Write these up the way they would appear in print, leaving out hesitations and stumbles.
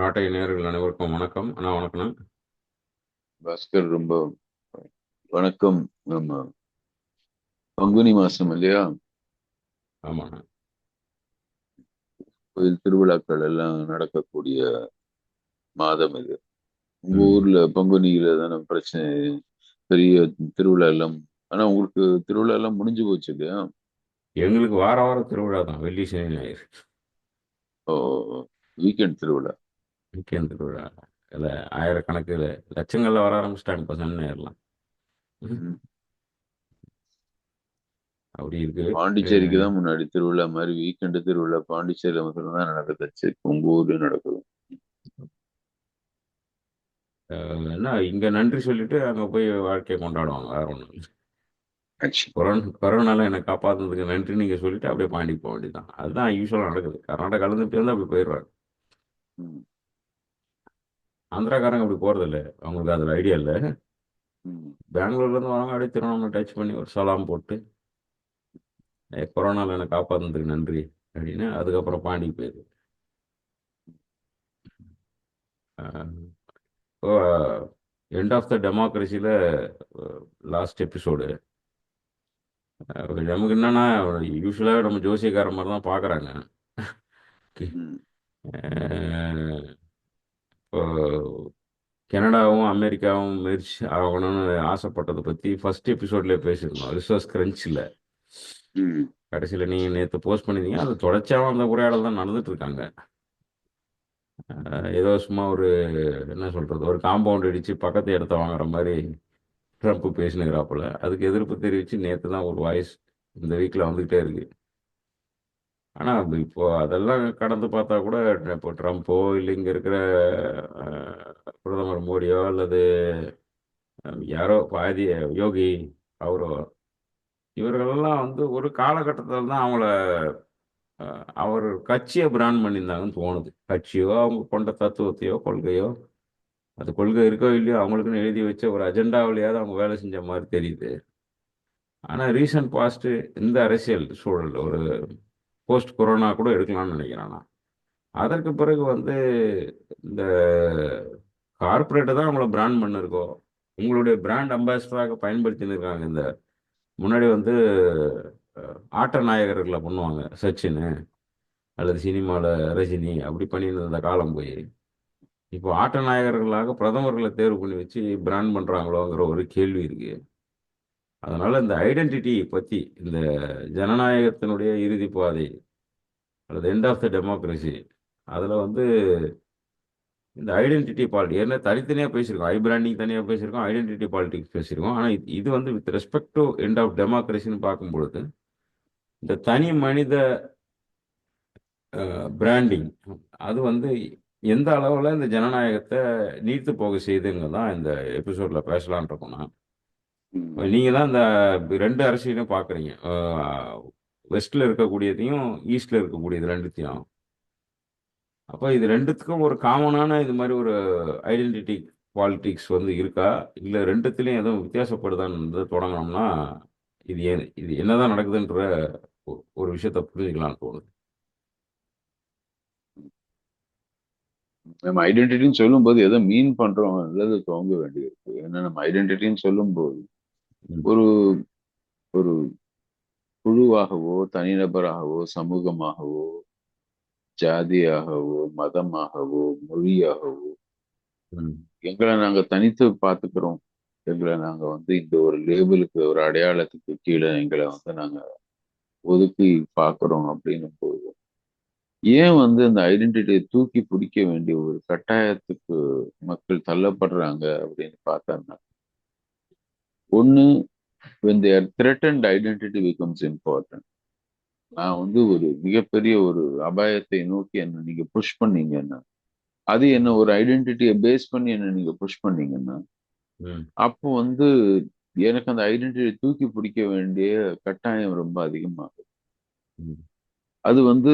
ராட்டை நேயர்கள் அனைவருக்கும் வணக்கம். அண்ணா வணக்கண்ணா. பாஸ்கர் ரொம்ப வணக்கம். நம்ம பங்குனி மாசம் இல்லையா? ஆமாண்ணா. கோயில் திருவிழாக்கள் எல்லாம் நடக்கக்கூடிய மாதம் இது. உங்க ம். ஊர்ல பங்குனியில தானே பிரச்சனை, பெரிய திருவிழா எல்லாம். ஆனா உங்களுக்கு திருவிழா எல்லாம் முடிஞ்சு போச்சு இல்லையா? எங்களுக்கு வார வாரம் திருவிழா தான். வெள்ளி, சனி, ஞாயிறு. ஓ, வீக்கெண்ட் திருவிழா. வீக்கெண்ட் திருவிழா. இல்ல, ஆயிரக்கணக்கில் லட்சங்கள்ல வர ஆரம்பிச்சிட்டாங்க இப்போ சனி ஞாயிறுலாம். ம். ம். அப்படி இருக்கு. பாண்டிச்சேரிக்கு தான் முன்னாடி திருவிழா மாதிரி வீக்கெண்ட் திருவிழா பாண்டிச்சேரியில மட்டும் தான் நடக்குது. உங்க ஊர்லயும் நடக்குது. என்ன இங்க நன்றி சொல்லிட்டு அங்க போய் வாழ்க்கையை கொண்டாடுவாங்க. வேற ஒன்றும். ஆச்சு. கொரோனால என்னை காப்பாத்துனதுக்கு நன்றி நீங்க சொல்லிட்டு அப்படியே பாண்டிக்கு போக வேண்டியதுதான். அதுதான் யூஸ்வலாக நடக்குது. கர்நாடகாலேருந்து இப்போ வந்து அப்படி போயிடுறாங்க. ம். ஆந்திராக்காரங்க அப்படி போறது இல்லை. அவங்களுக்கு அதில் ஐடியா இல்லை. ம். பெங்களூர்லேருந்து வரவங்க அப்படியே திருவண்ணாமலை டச் பண்ணி ஒரு சலாம் போட்டு கொரோனாவில் என்னை காப்பாற்றினதுக்கு நன்றி அப்படின்னு அதுக்கப்புறம் பாண்டிக்கு போயிடுது. இப்போ எண்ட் ஆஃப் த டெமோக்ரஸியில் லாஸ்ட் எபிசோடு நமக்கு என்னன்னா, யூஸ்வலாகவே நம்ம ஜோசியக்கார மாதிரி தான் பார்க்குறாங்க. ம். இப்போ கனடாவும் அமெரிக்காவும் மெர்ஜ் ஆகணும்னு ஆசைப்பட்டதை பற்றி ஃபர்ஸ்ட் எபிசோட்லேயே பேசியிருந்தோம், ரிசர்ச் கிரன்ச்சில். ம். கடைசியில் நீங்கள் நேற்று போஸ்ட் பண்ணியிருந்தீங்க, அது தொடர்ச்சியாகவும் அந்த உரையாடல் தான் நடந்துட்டு இருக்காங்க. ஏதோ சும்மா ஒரு என்ன சொல்கிறது, ஒரு காம்பவுண்ட் அடித்து பக்கத்து இடத்த வாங்குற மாதிரி ட்ரம்ப் பேசினுக்கிறாப்புல. அதுக்கு எதிர்ப்பு தெரிவித்து நேற்று தான் ஒரு வாய்ஸ் இந்த வீக்கில் வந்துக்கிட்டே இருக்கு. ஆனால் இப்போ அதெல்லாம் கடந்து பார்த்தா கூட இப்போ ட்ரம்ப்போ இல்லை இங்கே இருக்கிற பிரதமர் மோடியோ அல்லது யாரோ பாதி யோகி அவரோ, இவர்களெல்லாம் வந்து ஒரு காலகட்டத்தில் தான் அவங்கள அவர் கட்சியை பிராண்ட் பண்ணியிருந்தாங்கன்னு தோணுது. கட்சியோ அவங்க கொண்ட தத்துவத்தையோ கொள்கையோ, அது கொள்கை இருக்கோ இல்லையோ அவங்களுக்குன்னு எழுதி வச்ச ஒரு அஜெண்டாவிலையாவது அவங்க வேலை செஞ்ச மாதிரி தெரியுது. ஆனால் ரீசன்ட் பாஸ்ட்டு இந்த அரசியல் சூழல் ஒரு போஸ்ட் கொரோனா கூட எடுக்கலாம்னு நினைக்கிறேன் நான். அதற்கு பிறகு வந்து இந்த கார்ப்பரேட்டை தான் அவங்கள பிராண்ட் பண்ணிருக்கோம். உங்களுடைய பிராண்ட் அம்பாசிடராக பயன்படுத்தின்னு இருக்காங்க. இந்த முன்னாடி வந்து ஆட்ட நாயகர்களை பண்ணுவாங்க, சச்சின் அல்லது சினிமாவில் ரஜினி அப்படி பண்ணிட்டு இருந்த காலம் போய் இப்போ ஆட்ட நாயகர்களாக பிரதமர்களை தேர்வு பண்ணி வச்சு பிராண்ட் பண்ணுறாங்களோங்கிற ஒரு கேள்வி இருக்கு. அதனால இந்த ஐடென்டிட்டி பற்றி, இந்த ஜனநாயகத்தினுடைய இறுதி பாதை அல்லது எண்ட் ஆஃப் த டெமோக்ரஸி, அதில் வந்து இந்த ஐடென்டிட்டி பாலிட்டி ஏன்னா தனித்தனியாக பேசியிருக்கோம். ஐ பிராண்டிங் தனியாக பேசியிருக்கோம், ஐடென்டிட்டி பாலிட்டிக்ஸ் பேசியிருக்கோம். ஆனால் இது வந்து with respect to end of டெமோக்ரஸின்னு பார்க்கும்பொழுது இந்த தனி மனித பிராண்டிங் அது வந்து எந்த அளவில் இந்த ஜனநாயகத்தை நீர்த்து போக செய்துங்க தான் இந்த எபிசோடில் பேசலான் இருக்கோம்னா. ம். நீங்கள் தான் இந்த ரெண்டு அரசியலையும் பார்க்குறீங்க. வெஸ்ட்டில் இருக்கக்கூடியதையும் ஈஸ்டில் இருக்கக்கூடியது ரெண்டுத்தையும். அப்போ இது ரெண்டுத்துக்கும் ஒரு காமனான இது மாதிரி ஒரு ஐடென்டிட்டி பாலிட்டிக்ஸ் வந்து இருக்கா, இல்லை ரெண்டுத்துலேயும் எதுவும் வித்தியாசப்படுதான்னு தொடங்கினோம்னா இது என்னதான் நடக்குதுன்ற ஒரு விஷயத்த புரிஞ்சுக்கலாம்னு தோணுது. நம்ம ஐடென்டிட்டின்னு சொல்லும்போது எதை மீன் பண்றோம் அல்லது துவங்க வேண்டியிருக்கு. ஏன்னா நம்ம ஐடென்டிட்டின்னு சொல்லும்போது ம். ஒரு ஒரு குழுவாகவோ, தனிநபராகவோ, சமூகமாகவோ, ஜாதியாகவோ, மதமாகவோ, மொழியாகவோ ம். எங்களை நாங்க தனித்து பார்த்துக்கிறோம். எங்களை நாங்க வந்து இந்த ஒரு லேபிளுக்கு, ஒரு அடையாளத்துக்கு கீழே எங்களை வந்து நாங்க ஒதுக்கி பார்க்கிறோம் அப்படின்னும் போது ஏன் வந்து அந்த ஐடென்டிட்டியை தூக்கி பிடிக்க வேண்டிய ஒரு கட்டாயத்துக்கு மக்கள் தள்ளப்படுறாங்க அப்படின்னு பார்த்தோம்னா, ஒண்ணு, when they are threatened, identity becomes important. நான் வந்து ஒரு மிகப்பெரிய ஒரு அபாயத்தை நோக்கி என்ன நீங்க புஷ் பண்ணீங்கன்னா, அது என்ன ஒரு ஐடென்டிட்டியை பேஸ் பண்ணி என்ன நீங்க புஷ் பண்ணீங்கன்னா, ம். அப்போ வந்து எனக்கு அந்த ஐடென்டிட்டியை தூக்கி பிடிக்க வேண்டிய கட்டாயம் ரொம்ப அதிகமாகும். ம். அது வந்து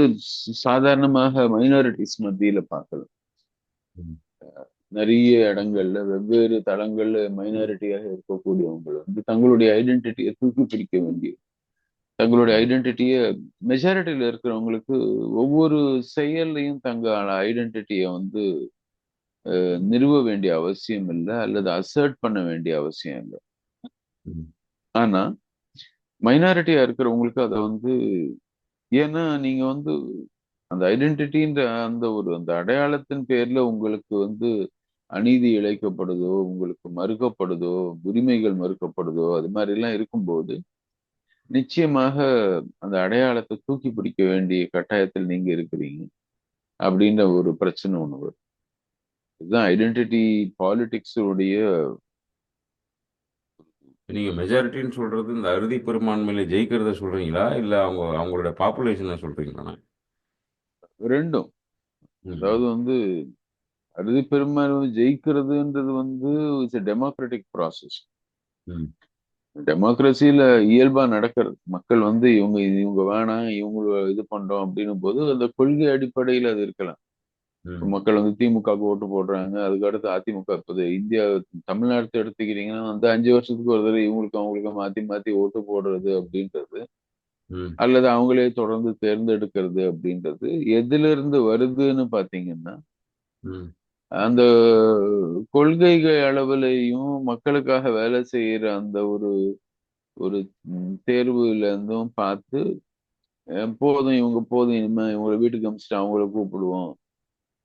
சாதாரணமாக மைனாரிட்டிஸ் மத்தியில பார்க்கலாம். ம். நிறைய இடங்கள்ல வெவ்வேறு தளங்கள்ல மைனாரிட்டியாக இருக்கக்கூடியவங்க வந்து தங்களுடைய ஐடென்டிட்டியை தூக்கி பிடிக்க வேண்டிய, தங்களுடைய ம். ஐடென்டிட்டியை மெஜாரிட்டியில இருக்கிறவங்களுக்கு ஒவ்வொரு செயல்லையும் தங்களோட ஐடென்டிட்டியை வந்து நிறுவ வேண்டிய அவசியம் இல்லை, அல்லது அசர்ட் பண்ண வேண்டிய அவசியம் இல்லை. ம். ஆனா மைனாரிட்டியா இருக்கிறவங்களுக்கு அதை வந்து, ஏன்னா நீங்க வந்து அந்த ஐடென்டிட்டின்ற அந்த அடையாளத்தின் பேர்ல உங்களுக்கு வந்து அநீதி இழைக்கப்படுதோ, உங்களுக்கு மறுக்கப்படுதோ, உரிமைகள் மறுக்கப்படுதோ, அது மாதிரி எல்லாம் இருக்கும்போது நிச்சயமாக அந்த அடையாளத்தை தூக்கி பிடிக்க வேண்டிய கட்டாயத்தில் நீங்க இருக்கிறீங்க அப்படின்ற ஒரு பிரச்சனை ஒண்ணு வரும். இதுதான் ஐடென்டிட்டி பாலிடிக்ஸ் உடைய. நீங்க மெஜாரிட்டின்னு சொல்றது இந்த அறுதி பெரும்பான்மையில ஜெயிக்கிறத சொல்றீங்களா, இல்ல அவங்களோட பாப்புலேஷனை சொல்றீங்களா? ரெண்டும். ம். அதாவது வந்து அறுதி பெரும்பான்மை ஜெயிக்கிறதுன்றது வந்து இட்ஸ் டெமோக்ராட்டிக் ப்ராசஸ். ம். டெமோக்ரஸியில இயல்பா நடக்கிறது. மக்கள் வந்து இவங்க இவங்க வேணாம், இவங்க இது பண்றோம் அப்படின்னும் போது அந்த கொள்கை அடிப்படையில் அது இருக்கலாம். இப்ப ம். மக்கள் வந்து திமுகவுக்கு ஓட்டு போடுறாங்க, அதுக்கு அடுத்து அதிமுக. இப்போது இந்தியா, தமிழ்நாட்டை எடுத்துக்கிட்டீங்கன்னா வந்து 5 வருஷத்துக்கு ஒரு தடவை இவங்களுக்கு அவங்களுக்கு மாத்தி மாத்தி ஓட்டு போடுறது அப்படின்றது, ம். அல்லது அவங்களே தொடர்ந்து தேர்ந்தெடுக்கிறது அப்படின்றது எதுல இருந்து வருதுன்னு பாத்தீங்கன்னா, ம். அந்த கொள்கைகள் அளவுலையும் மக்களுக்காக வேலை செய்யற அந்த ஒரு ஒரு தேர்வுல இருந்தும் பார்த்து, போதும் இவங்க, போதும் இனிமே இவங்களை வீட்டுக்கு அனுப்பிச்சிட்டு அவங்கள கூப்பிடுவோம் ம்.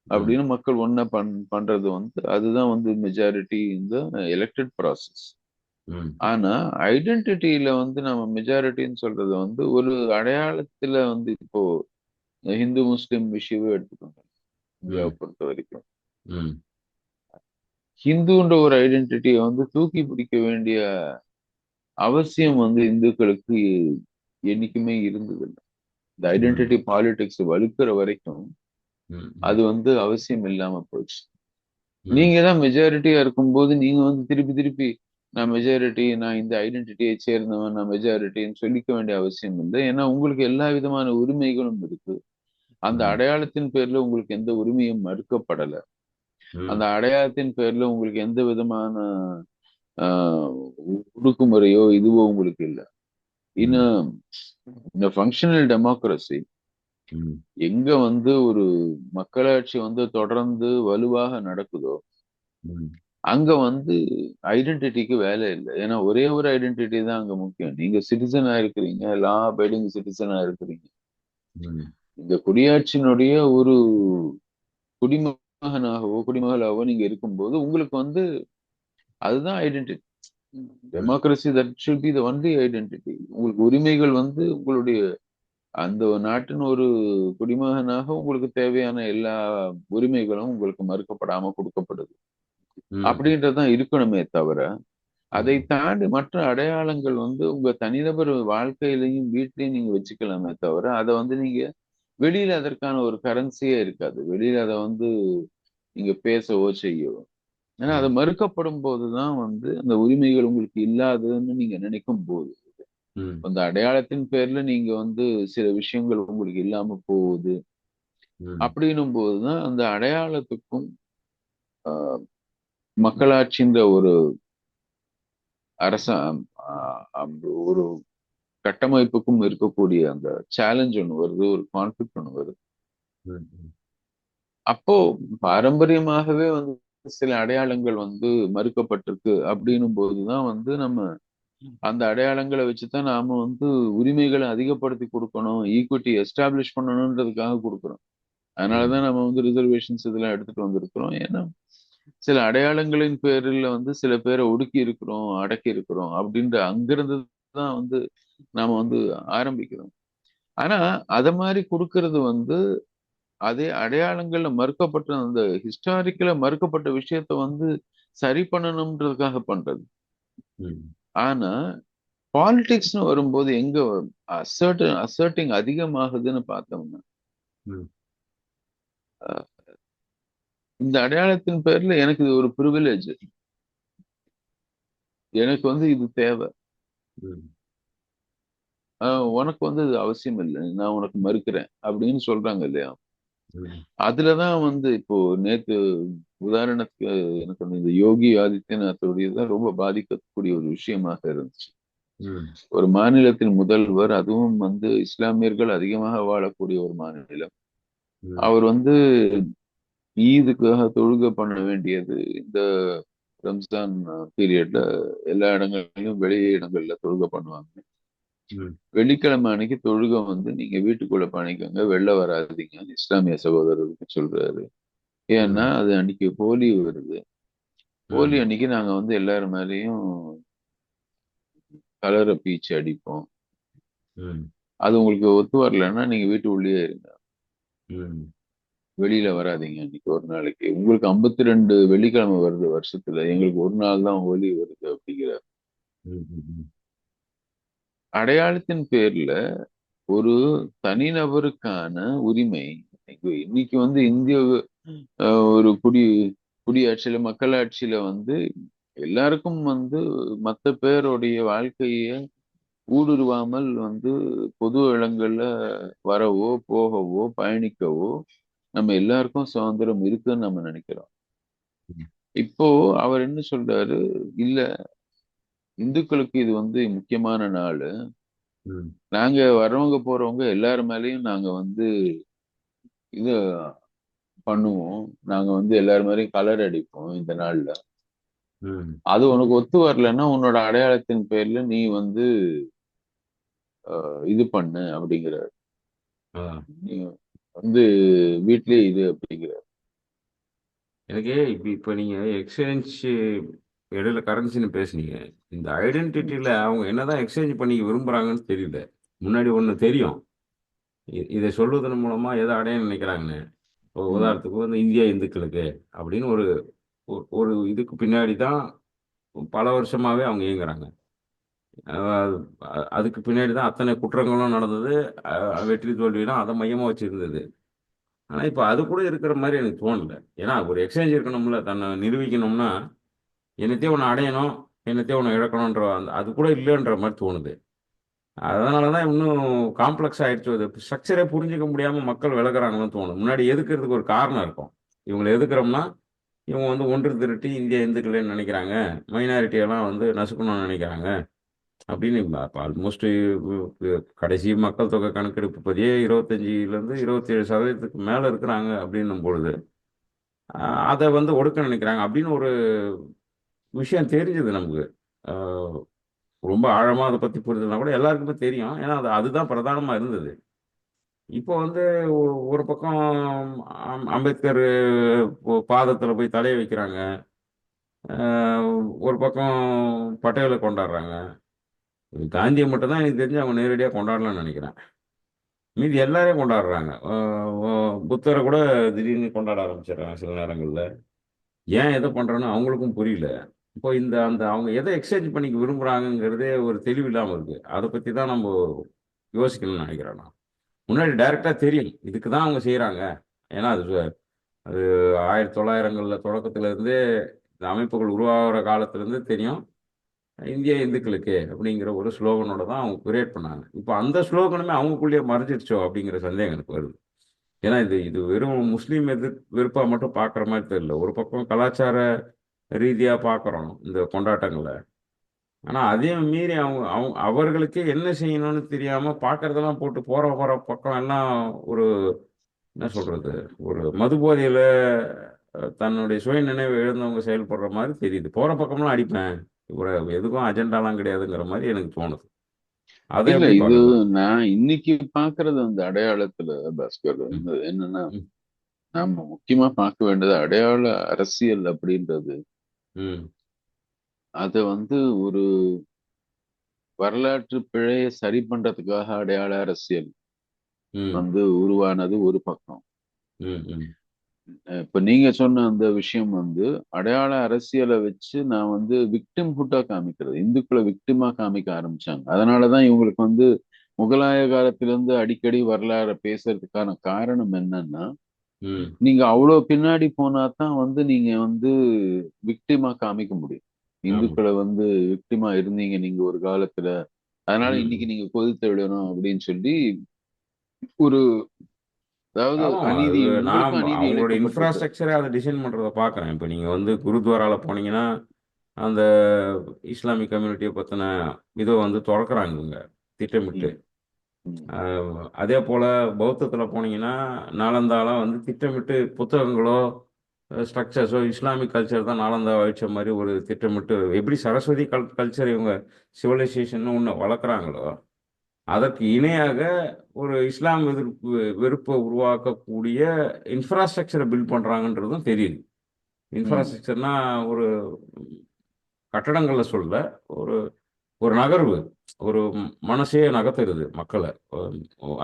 அப்படின்னு மக்கள் ஒண்ணா பண்றது வந்து அதுதான் வந்து மெஜாரிட்டி இந்த எலெக்டட் ப்ராசஸ். ம். ஆனா ஐடென்டிட்டியில வந்து நம்ம மெஜாரிட்டின்னு சொல்றது வந்து ஒரு அடையாளத்துல வந்து, இப்போ ஹிந்து முஸ்லிம் விஷயவே எடுத்துக்கோங்க. இந்தியாவை ம். பொறுத்த வரைக்கும் ம். ஹிந்துன்ற ஒரு ஐடென்டிட்டியை வந்து தூக்கி பிடிக்க வேண்டிய அவசியம் வந்து இந்துக்களுக்கு என்னைக்குமே இருந்தது. இந்த ம். ஐடென்டிட்டி பாலிடிக்ஸ் வலுக்கிற வரைக்கும் ம். அது ம். வந்து அவசியம் இல்லாம போச்சு. ம். நீங்க தான் மெஜாரிட்டியா இருக்கும்போது நீங்க வந்து திருப்பி திருப்பி நான் மெஜாரிட்டி, நான் இந்த ஐடென்டிட்டியை சேர்ந்தவன், நான் மெஜாரிட்டின்னு சொல்லிக்க வேண்டிய அவசியம் இல்லை. ஏன்னா உங்களுக்கு எல்லா விதமான உரிமைகளும் இருக்கு. அந்த ம். அடையாளத்தின் பேர்ல உங்களுக்கு எந்த உரிமையும் மறுக்கப்படல. அந்த ம். அடையாளத்தின் பேர்ல உங்களுக்கு எந்த விதமான ஆஹ் ஒடுக்குமுறையோ இதுவோ உங்களுக்கு இல்லை. ம். இன்னும் இந்த ஃபங்க்ஷனல் டெமோக்ரஸி ம். எங்க வந்து ஒரு மக்களாட்சி வந்து தொடர்ந்து வலுவாக நடக்குதோ, ம். அங்க வந்து ஐடென்டிட்டிக்கு வேலை இல்லை. ஏன்னா ஒரே ஒரு ஐடென்டிட்டி தான் அங்க முக்கியம். நீங்க சிட்டிசனா இருக்கிறீங்க, லா அபைடிங் சிட்டிசனா இருக்கிறீங்க. ம். இந்த குடியாட்சியினுடைய ஒரு குடிமகனாகவோ குடிமகளாகவோ நீங்க இருக்கும்போது உங்களுக்கு வந்து அதுதான் ஐடென்டிட்டி. ம். Democracy that should be the only identity. உங்களுக்கு உரிமைகள் வந்து உங்களுடைய அந்த நாட்டின் ஒரு குடிமகனாக உங்களுக்கு தேவையான எல்லா உரிமைகளும் உங்களுக்கு மறுக்கப்படாம கொடுக்கப்படுது. ம். அப்படின்றதுதான் இருக்கணுமே தவிர, அதை ம். தாண்டி மற்ற அடையாளங்கள் வந்து உங்க தனிநபர் வாழ்க்கையிலையும் வீட்லயும் நீங்க வச்சுக்கலாமே தவிர, அதை வந்து நீங்க வெளியில அதற்கான ஒரு கரன்சியே இருக்காது. வெளியில அதை வந்து நீங்க பேசவோ செய்யவோ. ஏன்னா அது ம். மறுக்கப்படும் போதுதான் வந்து அந்த உரிமைகள் உங்களுக்கு இல்லாததுன்னு நீங்க நினைக்கும் போது, ம். அந்த அடையாளத்தின் பேர்ல நீங்க வந்து சில விஷயங்கள் உங்களுக்கு இல்லாம போகுது. ம். அப்படின்னும் போதுதான் அந்த அடையாளத்துக்கும் மக்களாட்சின்ற ஒரு அரச ஒரு கட்டமைப்புக்கும் இருக்கக்கூடிய அந்த சேலஞ்ச் ஒண்ணு வருது, ஒரு கான்ஃபிளிக்ட் ஒண்ணு வருது. ம். அப்போ பாரம்பரியமாகவே வந்து சில அடையாளங்கள் வந்து மறுக்கப்பட்டிருக்கு அப்படின்னும் போதுதான் வந்து நம்ம அந்த அடையாளங்களை வச்சுதான் நாம வந்து உரிமைகளை அதிகப்படுத்தி கொடுக்கணும், ஈக்விட்டி எஸ்டாப்ளிஷ் பண்ணணுன்றதுக்காக கொடுக்குறோம். ம். அதனாலதான் நம்ம வந்து ரிசர்வேஷன்ஸ் இதெல்லாம் எடுத்துட்டு வந்திருக்கிறோம். ஏன்னா சில அடையாளங்களின் பேரில் வந்து சில பேரை ஒடுக்கி இருக்கிறோம், அடக்கி இருக்கிறோம் அப்படின்ற அங்கிருந்து தான் வந்து நாம வந்து ஆரம்பிக்கிறோம். ஆனா அத மாதிரி கொடுக்கறது வந்து அதே அடையாளங்கள்ல மறுக்கப்பட்ட அந்த ஹிஸ்டாரிக்கலா மறுக்கப்பட்ட விஷயத்த வந்து சரி பண்ணணும்ன்றதுக்காக பண்றது. ம். ஆனா பாலிடிக்ஸ்னு வரும்போது எங்க அசர்ட்டிங் அதிகமாகுதுன்னு பார்த்தோம்னா, ம். இந்த அடையாளத்தின் பேர்ல எனக்கு இது ஒரு ப்ரிவிலேஜ், எனக்கு வந்து இது தேவை, ம். உனக்கு வந்து இது அவசியம் இல்லை, நான் உனக்கு மறுக்கிறேன் அப்படின்னு சொல்றாங்க இல்லையா? ம். அதுலதான் வந்து இப்போ நேத்து உதாரணத்துக்கு எனக்கு வந்து இந்த யோகி ஆதித்யநாத்துடையதான் ரொம்ப பாதிக்கக்கூடிய ஒரு விஷயமாக இருந்துச்சு. ம். ஒரு மாநிலத்தின் முதல்வர், அதுவும் வந்து இஸ்லாமியர்கள் அதிகமாக வாழக்கூடிய ஒரு மாநிலம். ம். அவர் வந்து ஈதுக்காக தொழுகை பண்ண வேண்டியது இந்த ரம்ஜான் பீரியட்ல எல்லா இடங்களிலும் வெளி இடங்கள்ல தொழுகை பண்ணுவாங்க. ம், வெள்ளிக்கிழமை அன்னைக்கு தொழுகை வந்து நீங்க வீட்டுக்குள்ள பண்ணிக்கோங்க, வெளில வராதீங்க இஸ்லாமிய சகோதரருக்கு சொல்றாரு. ஏன்னா ம், அது அன்னைக்கு ஹோலி வருது. ஹோலி ம், அன்னைக்கு நாங்க வந்து எல்லாரும் மேலேயும் கலரை பீச்சு அடிப்போம். ம், அது உங்களுக்கு ஒத்து வரலைன்னா நீங்க வீட்டு உள்ளேயே இருங்க, ம், வெளியில வராதீங்க. அன்னைக்கு ஒரு நாளைக்கு உங்களுக்கு 52 வெள்ளிக்கிழமை வருது வருஷத்துல, எங்களுக்கு ஒரு நாள் தான் ஹோலி வருது அப்படிங்கிற ம், ம், அடையாளத்தின் பேர்ல ஒரு தனிநபருக்கான உரிமை. இன்னைக்கு வந்து இந்திய ஒரு குடியாட்சியில மக்களாட்சியில வந்து எல்லாருக்கும் வந்து மத்த பேருடைய வாழ்க்கைய ஊடுருவாமல் வந்து பொது இடங்கள்ல வரவோ போகவோ பயணிக்கவோ நம்ம எல்லாருக்கும் சுதந்திரம் இருக்குன்னு நம்ம நினைக்கிறோம். ம், இப்போ அவர் என்ன சொல்றாரு, இல்ல இந்துக்களுக்கு இது வந்து முக்கியமான நாள், ம், நாங்க வர்றவங்க போறவங்க எல்லார் மேலயும் நாங்க வந்து இது பண்ணுவோம், நாங்க வந்து எல்லார் மேலயும் கலர் அடிப்போம் இந்த நாள்ல. ம். அது உனக்கு ஒத்து வரலைன்னா உன்னோட அடையாளத்தின் பேர்ல நீ வந்து இது பண்ணு அப்படிங்கிற, ஆ. நீ வந்து வீட்லயே இது அப்படிங்கிற. எனக்கு இப்ப நீங்க எக்ஸ்சேஞ்ச் இடையில கரன்சின்னு பேசுனீங்க. இந்த ஐடென்டிட்டியில அவங்க என்னதான் எக்ஸ்சேஞ்ச் பண்ணிக்க விரும்புறாங்கன்னு தெரியல. முன்னாடி ஒண்ணு தெரியும். இதை சொல்வதன் மூலமா எதை அடைய நினைக்கிறாங்கன்னு. இப்போ ம், உதாரணத்துக்கு வந்து இந்தியா இந்துக்களுக்கு அப்படின்னு ஒரு ஒரு இதுக்கு பின்னாடி தான் பல வருஷமாவே அவங்க இயங்குறாங்க. அஹ் அதுக்கு பின்னாடி தான் அத்தனை குற்றங்களும் நடந்தது. வெற்றி தோல்விலாம் அதை மையமா வச்சிருந்தது. ஆனா இப்ப அது கூட இருக்கிற மாதிரி எனக்கு தோணல. ஏன்னா ஒரு எக்ஸ்சேஞ்ச் இருக்கணும்ல, தன்னை நிரூபிக்கணும்னா என்னத்தையும் ஒன்று அடையணும், என்னத்தையும் ஒன்று இழக்கணுன்ற அந்த அது கூட இல்லைன்ற மாதிரி தோணுது. அதனால தான் இன்னும் காம்ப்ளெக்ஸ் ஆயிடுச்சு. அது ஸ்ட்ரக்சரே புரிஞ்சுக்க முடியாம மக்கள் விலகுறாங்கன்னு தோணும். முன்னாடி எதுக்குறதுக்கு ஒரு காரணம் இருக்கும். இவங்களை எதுக்குறோம்னா இவங்க வந்து ஒன்று திரட்டி இந்திய இந்துக்களைன்னு நினைக்கிறாங்க, மைனாரிட்டி எல்லாம் வந்து நசுக்கணும்னு நினைக்கிறாங்க அப்படின்னு. ஆல்மோஸ்ட் கடைசி மக்கள் தொகை கணக்கெடுப்பு பதியே 25லேருந்து 27% மேல இருக்கிறாங்க அப்படின்னும் பொழுது அதை வந்து ஒடுக்க நினைக்கிறாங்க அப்படின்னு ஒரு விஷயம் தெரிஞ்சது நமக்கு. அஹ் ரொம்ப ஆழமா அதை பத்தி புரிதல்னா கூட எல்லாருக்குமே தெரியும். ஏன்னா அதுதான் பிரதானமா இருந்தது. இப்போ வந்து ஒரு பக்கம் அம்பேத்கர் பாதத்துல போய் தலையை வைக்கிறாங்க. ஒரு பக்கம் பட்டேலை கொண்டாடுறாங்க. காந்தியை மட்டும் தான் எனக்கு தெரிஞ்சு அவங்க நேரடியாக கொண்டாடலாம்னு நினைக்கிறேன். மீதி எல்லாரையும் கொண்டாடுறாங்க. புத்தரை கூட திடீர்னு கொண்டாட ஆரம்பிச்சிடுறாங்க சில நேரங்கள்ல. ஏன் எதை பண்றோன்னு அவங்களுக்கும் புரியல. இப்போ இந்த அந்த அவங்க எதை எக்ஸ்சேஞ்ச் பண்ணிக்க விரும்புறாங்கங்கிறதே ஒரு தெளிவு இல்லாம இருக்கு. அதை பத்தி தான் நம்ம யோசிக்கணும்னு நினைக்கிறேன் நான். முன்னாடி டைரக்டா தெரியும் இதுக்கு தான் அவங்க செய்யறாங்க. ஏன்னா அது 1900ங்கள்ல தொடக்கத்துல இருந்தே இந்த அமைப்புகள் உருவாகிற காலத்துல இருந்து தெரியும். இந்திய இந்துக்களுக்கு அப்படிங்கிற ஒரு ஸ்லோகனோட தான் அவங்க கிரியேட் பண்ணாங்க. இப்போ அந்த ஸ்லோகனுமே அவங்களுக்குள்ளேயே மறைஞ்சிருச்சோ அப்படிங்கிற சந்தேகம் எனக்கு வருது. ஏன்னா இது இது வெறும் முஸ்லீம் வெறுப்பா மட்டும் பார்க்குற மாதிரி தெரியல. ஒரு பக்கம் கலாச்சார ரீதியா பார்க்குறோம் இந்த கொண்டாட்டங்களை. ஆனா அதையும் மீறி அவங்க அவங்க அவர்களுக்கே என்ன செய்யணும்னு தெரியாம பார்க்கறதெல்லாம் போட்டு போற போற பக்கம் எல்லாம் ஒரு என்ன சொல்றது, ஒரு மது போதையில தன்னுடைய சுய நினைவை இழந்தவங்க செயல்படுற மாதிரி தெரியுது. போற பக்கம்லாம் அடிப்பேன், ஒரு எதுக்கும் அஜெண்டாலாம் கிடையாதுங்கிற மாதிரி எனக்கு தோணுது. அதை இல்ல எப்படி இது பார்க்குறீங்க? நான் இன்னைக்கு பாக்குறது அந்த அடையாளத்துல பாஸ்கர் ம், வந்து என்னன்னா, ம், நாம முக்கியமா பார்க்க வேண்டியது அடையாள அரசியல் அப்படின்றது. ம், அதை வந்து ஒரு வரலாற்று பிழையை சரி பண்றதுக்காக அடையாள அரசியல் ம், வந்து உருவானது ஒரு பக்கம். ம், ம், இப்ப நீங்க சொன்ன அந்த விஷயம் வந்து அடையாள அரசியலை வச்சு நான் வந்து விக்டிம் ஹுட்டா காமிக்கிறது, இந்துக்களை விக்டிமா காமிக்க ஆரம்பிச்சாங்க. அதனாலதான் இவங்களுக்கு வந்து முகலாய காலத்திலிருந்து அடிக்கடி வரலாறு பேசுறதுக்கான காரணம் என்னன்னா, ம். நீங்க அவ்வளவு பின்னாடி போனா தான் வந்து நீங்க வந்து விக்டிமா காமிக்க முடியும். ஆமா. இந்துக்களை வந்து விக்டிமா இருந்தீங்க நீங்க ஒரு காலத்துல, அதனால இன்னைக்கு ம். நீங்க கொதித்து விடணும் அப்படின்னு சொல்லி ஒரு, அதாவது ஆமா. அநீதி அது நான் உங்களுக்கும் அநீதி அவங்களோட இழைக்கப்பட்டிருக்கு. இன்ஃப்ராஸ்ட்ரக்சரே அதை டிசைன் பண்றத பார்க்குறேன். இப்போ நீங்க வந்து குருத்வாரால போனீங்கன்னா அந்த இஸ்லாமிக் கம்யூனிட்டியை பத்தின இதை வந்து திறக்கிறாங்க இவங்க திட்டமிட்டு. ம், அதே போல் பௌத்தத்தில் போனீங்கன்னா நாலந்தாலாம் வந்து திட்டமிட்டு புத்தகங்களோ ஸ்ட்ரக்சர்ஸோ இஸ்லாமிக் கல்ச்சர் தான் நாலந்தா அழிச்ச மாதிரி ஒரு திட்டமிட்டு எப்படி சரஸ்வதி கல்ச்சர் இவங்க சிவிலைசேஷன் ஒன்று வளர்க்குறாங்களோ அதற்கு இணையாக ஒரு இஸ்லாம் எதிர்ப்பு வெறுப்பை உருவாக்கக்கூடிய இன்ஃப்ராஸ்ட்ரக்சரை பில்ட் பண்ணுறாங்கன்றதும் தெரியுது. ம், இன்ஃப்ராஸ்ட்ரக்சர்னா ஒரு கட்டடங்களில் சொல்ல ஒரு ஒரு நகர்வு ஒரு மனசையே நகர்த்துறது மக்களை.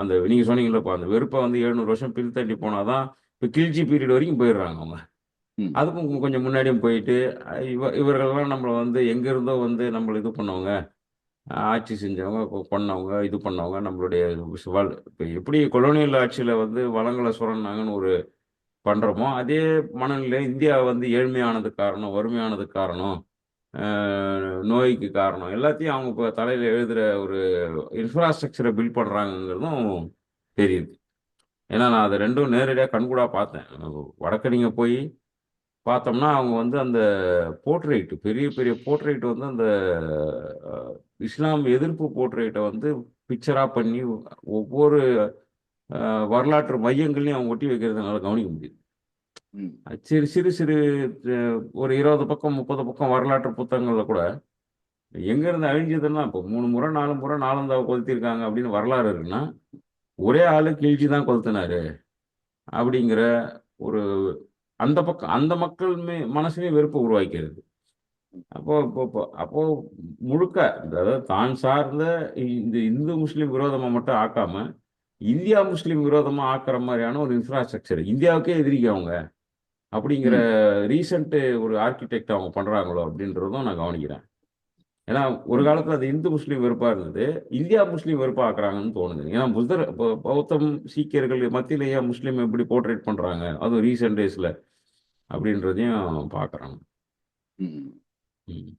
அந்த நீங்க சொன்னீங்கல்லப்பா அந்த வெறுப்பை வந்து 700 வருஷம் பின்தள்ளி போனாதான் இப்போ கில்ஜி பீரியட் வரைக்கும் போயிடுறாங்க அவங்க. ம், அதுக்கும் கொஞ்சம் முன்னாடியும் போயிட்டு இவர்கள்லாம் நம்மளை வந்து எங்கிருந்தோ வந்து நம்மளை இது பண்ணவங்க, ஆட்சி செஞ்சவங்க, பண்ணவங்க, இது பண்ணவங்க, நம்மளுடைய இப்போ எப்படி கொலோனியல் ஆட்சியில் வந்து வளங்களை சுரண்டாங்கன்னு ஒரு பண்றோமோ அதே மனநிலை இந்தியா வந்து ஏழ்மையானது காரணம், வறுமையானது காரணம், நோய்க்கு காரணம், எல்லாத்தையும் அவங்க இப்போ தலையில் எழுதுகிற ஒரு இன்ஃப்ராஸ்ட்ரக்சரை பில்ட் பண்ணுறாங்கங்கிறதும் தெரியுது. ஏன்னா நான் அதை ரெண்டும் நேரடியாக கண்கூடாக பார்த்தேன். வடக்கணிங்க போய் பார்த்தோம்னா அவங்க வந்து அந்த போர்ட்ரேட் பெரிய பெரிய போர்ட்ரேட் வந்து அந்த இஸ்லாம் எதிர்ப்பு போர்ட்ரேட்டை வந்து பிக்சராக பண்ணி ஒவ்வொரு வரலாற்று மையங்கள்லையும் அவங்க ஒட்டி வைக்கிறதுனால கவனிக்க முடியுது. ம், சிறு சிறு சிறு ஒரு 20 பக்கம் 30 பக்கம் வரலாற்று புத்தகங்களில் கூட எங்கேருந்து அழிஞ்சதுன்னா இப்போ 3 முறை 4 முறை நாலந்தாவை கொளுத்திருக்காங்க அப்படின்னு வரலாறு இருக்குன்னா ஒரே ஆளு கிழிச்சி தான் கொளுத்தினாரு அப்படிங்கிற ஒரு அந்த பக்கம் அந்த மக்கள் மனசுலயும் வெறுப்பை உருவாக்கிறது. அப்போ அப்போ அப்போ அப்போ முழுக்க அதாவது தான் சார்ந்த இந்த இந்து முஸ்லீம் விரோதமா மட்டும் ஆக்காம இந்தியா முஸ்லீம் விரோதமா ஆக்குற மாதிரியான ஒரு இன்ஃப்ராஸ்ட்ரக்சர் இந்தியாவுக்கே எதிரிக்க அவங்க அப்படிங்கிற ம், ரீசெண்ட் ஒரு ஆர்கிடெக்ட் அவங்க பண்றாங்களோ அப்படின்றதும் நான் கவனிக்கிறேன். ஏன்னா ஒரு ம், காலத்துல அது இந்து முஸ்லீம் வெறுப்பா இருந்தது, இந்தியா முஸ்லீம் வெறுப்பா ஆக்குறாங்கன்னு தோணுது. ஏன்னா பௌத்தம் சீக்கியர்கள் மத்தியிலேயே முஸ்லீம் எப்படி போர்ட்ரேட் பண்றாங்க அதுவும் ரீசெண்ட் டேஸ்ல அப்படின்றதையும் பார்க்கறாங்க. ம். ம்.